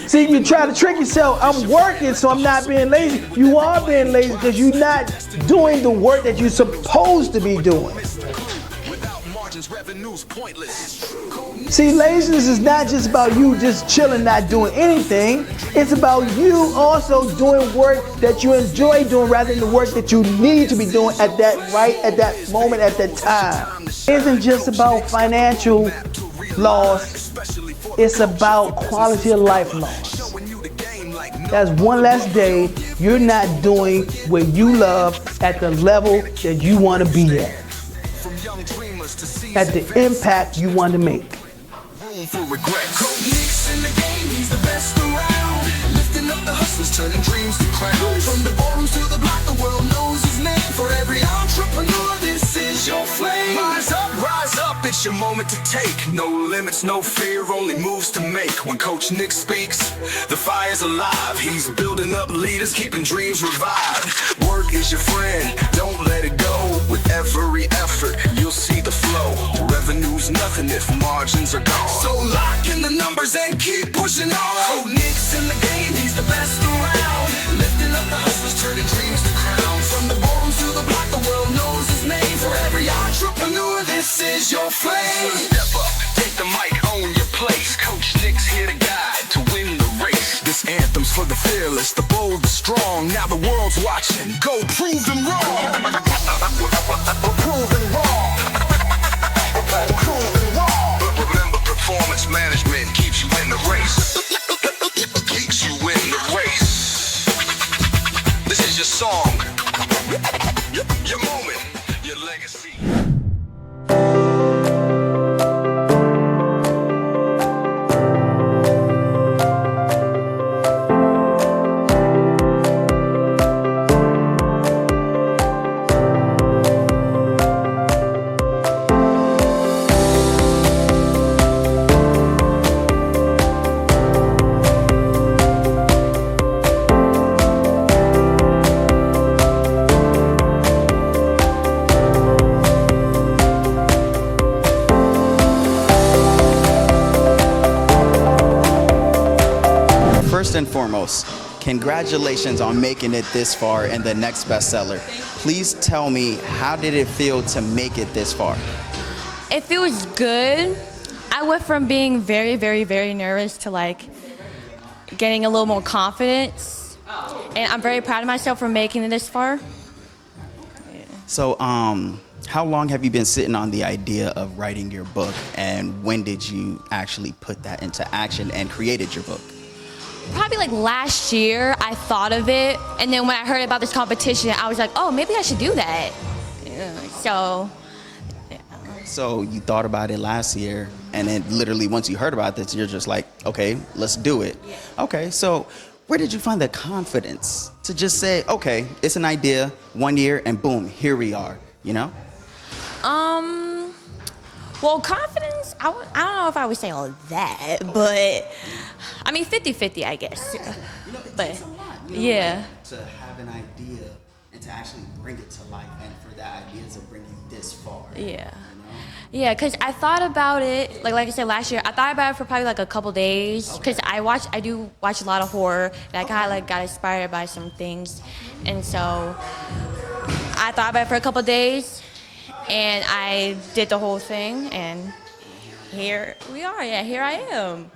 See, you try to trick yourself. I'm working, so I'm not being lazy. You are being lazy because you're not doing the work that you're supposed to be doing. See, laziness is not just about you just chilling, not doing anything. It's about you also doing work that you enjoy doing rather than the work that you need to be doing at that moment, at that time. It isn't just about financial loss. It's about quality of life loss. That's one less day you're not doing what you love at the level that you want to be at the impact you want to make. For regret. Coach Nic's in the game, he's the best around. Lifting up the hustlers, turning dreams to crowns. From the ballrooms to the block, the world knows his name. For every entrepreneur, this is your flame. Rise up, it's your moment to take. No limits, no fear, only moves to make. When Coach Nic speaks, the fire's alive. He's building up leaders, keeping dreams revived. Work is your friend, don't let it go. With every effort, you'll see the flow. Revenue's nothing if margins are gone. So lock in the numbers and keep pushing on. Coach Nic's in the game, he's the best around. Lifting up the hustlers, turning dreams to crowns. From the ballrooms to the block, the world knows his name. For every entrepreneur, this is your flame. Step up, take the mic, own your place. Coach Nic's here to guide, to win the race. This anthem's for the fearless, the bold, the strong. Now the world's watching, go prove them wrong. Prove them wrong. Prove them wrong. But remember, performance management keeps you in the race. Keeps you in the race. This is your song, your moment, your legacy. First and foremost, congratulations on making it this far in the Next Bestseller. Please tell me, how did it feel to make it this far? It feels good. I went from being very, very, very nervous to like getting a little more confidence. And I'm very proud of myself for making it this far. So, how long have you been sitting on the idea of writing your book, and when did you actually put that into action and created your book? Probably like last year, I thought of it, and then when I heard about this competition, I was like, oh, maybe I should do that. So you thought about it last year, and then literally once you heard about this, you're just like, okay, let's do it. Yeah. Okay, so where did you find the confidence to just say, okay, it's an idea, 1 year, and boom, here we are, you know? Well, confidence, I don't know if I would say all that, but I mean 50-50, I guess. You know, it but takes a lot, yeah. To have an idea and to actually bring it to life, and for that idea to bring you this far. Yeah. You know? Yeah, because I thought about it, like I said last year, I thought about it for probably like a couple days, because I do watch a lot of horror, and I kind of like got inspired by some things, and so I thought about it for a couple days, and I did the whole thing, and here we are. Yeah, here I am.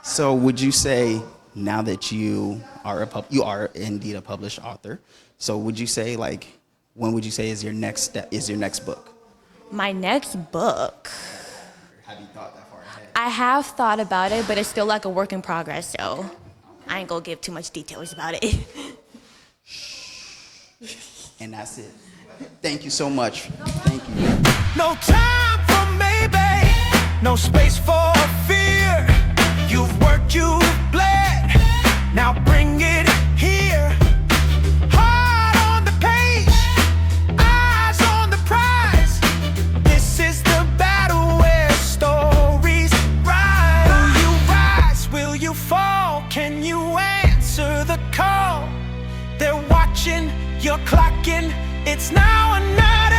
So would you say, now that you are indeed a published author, so would you say, like, when would you say is your next step, is your next book? My next book? Have you thought that far ahead? I have thought about it, but it's still like a work in progress, so I ain't gonna give too much details about it. And that's it. Thank you so much. Thank you. No time for maybe, no space for fear. You've worked, you've bled, now bring it here. Heart on the page, eyes on the prize. This is the battle where stories rise. Will you rise, will you fall? Can you answer the call? They're watching You're clocking, it's now or never.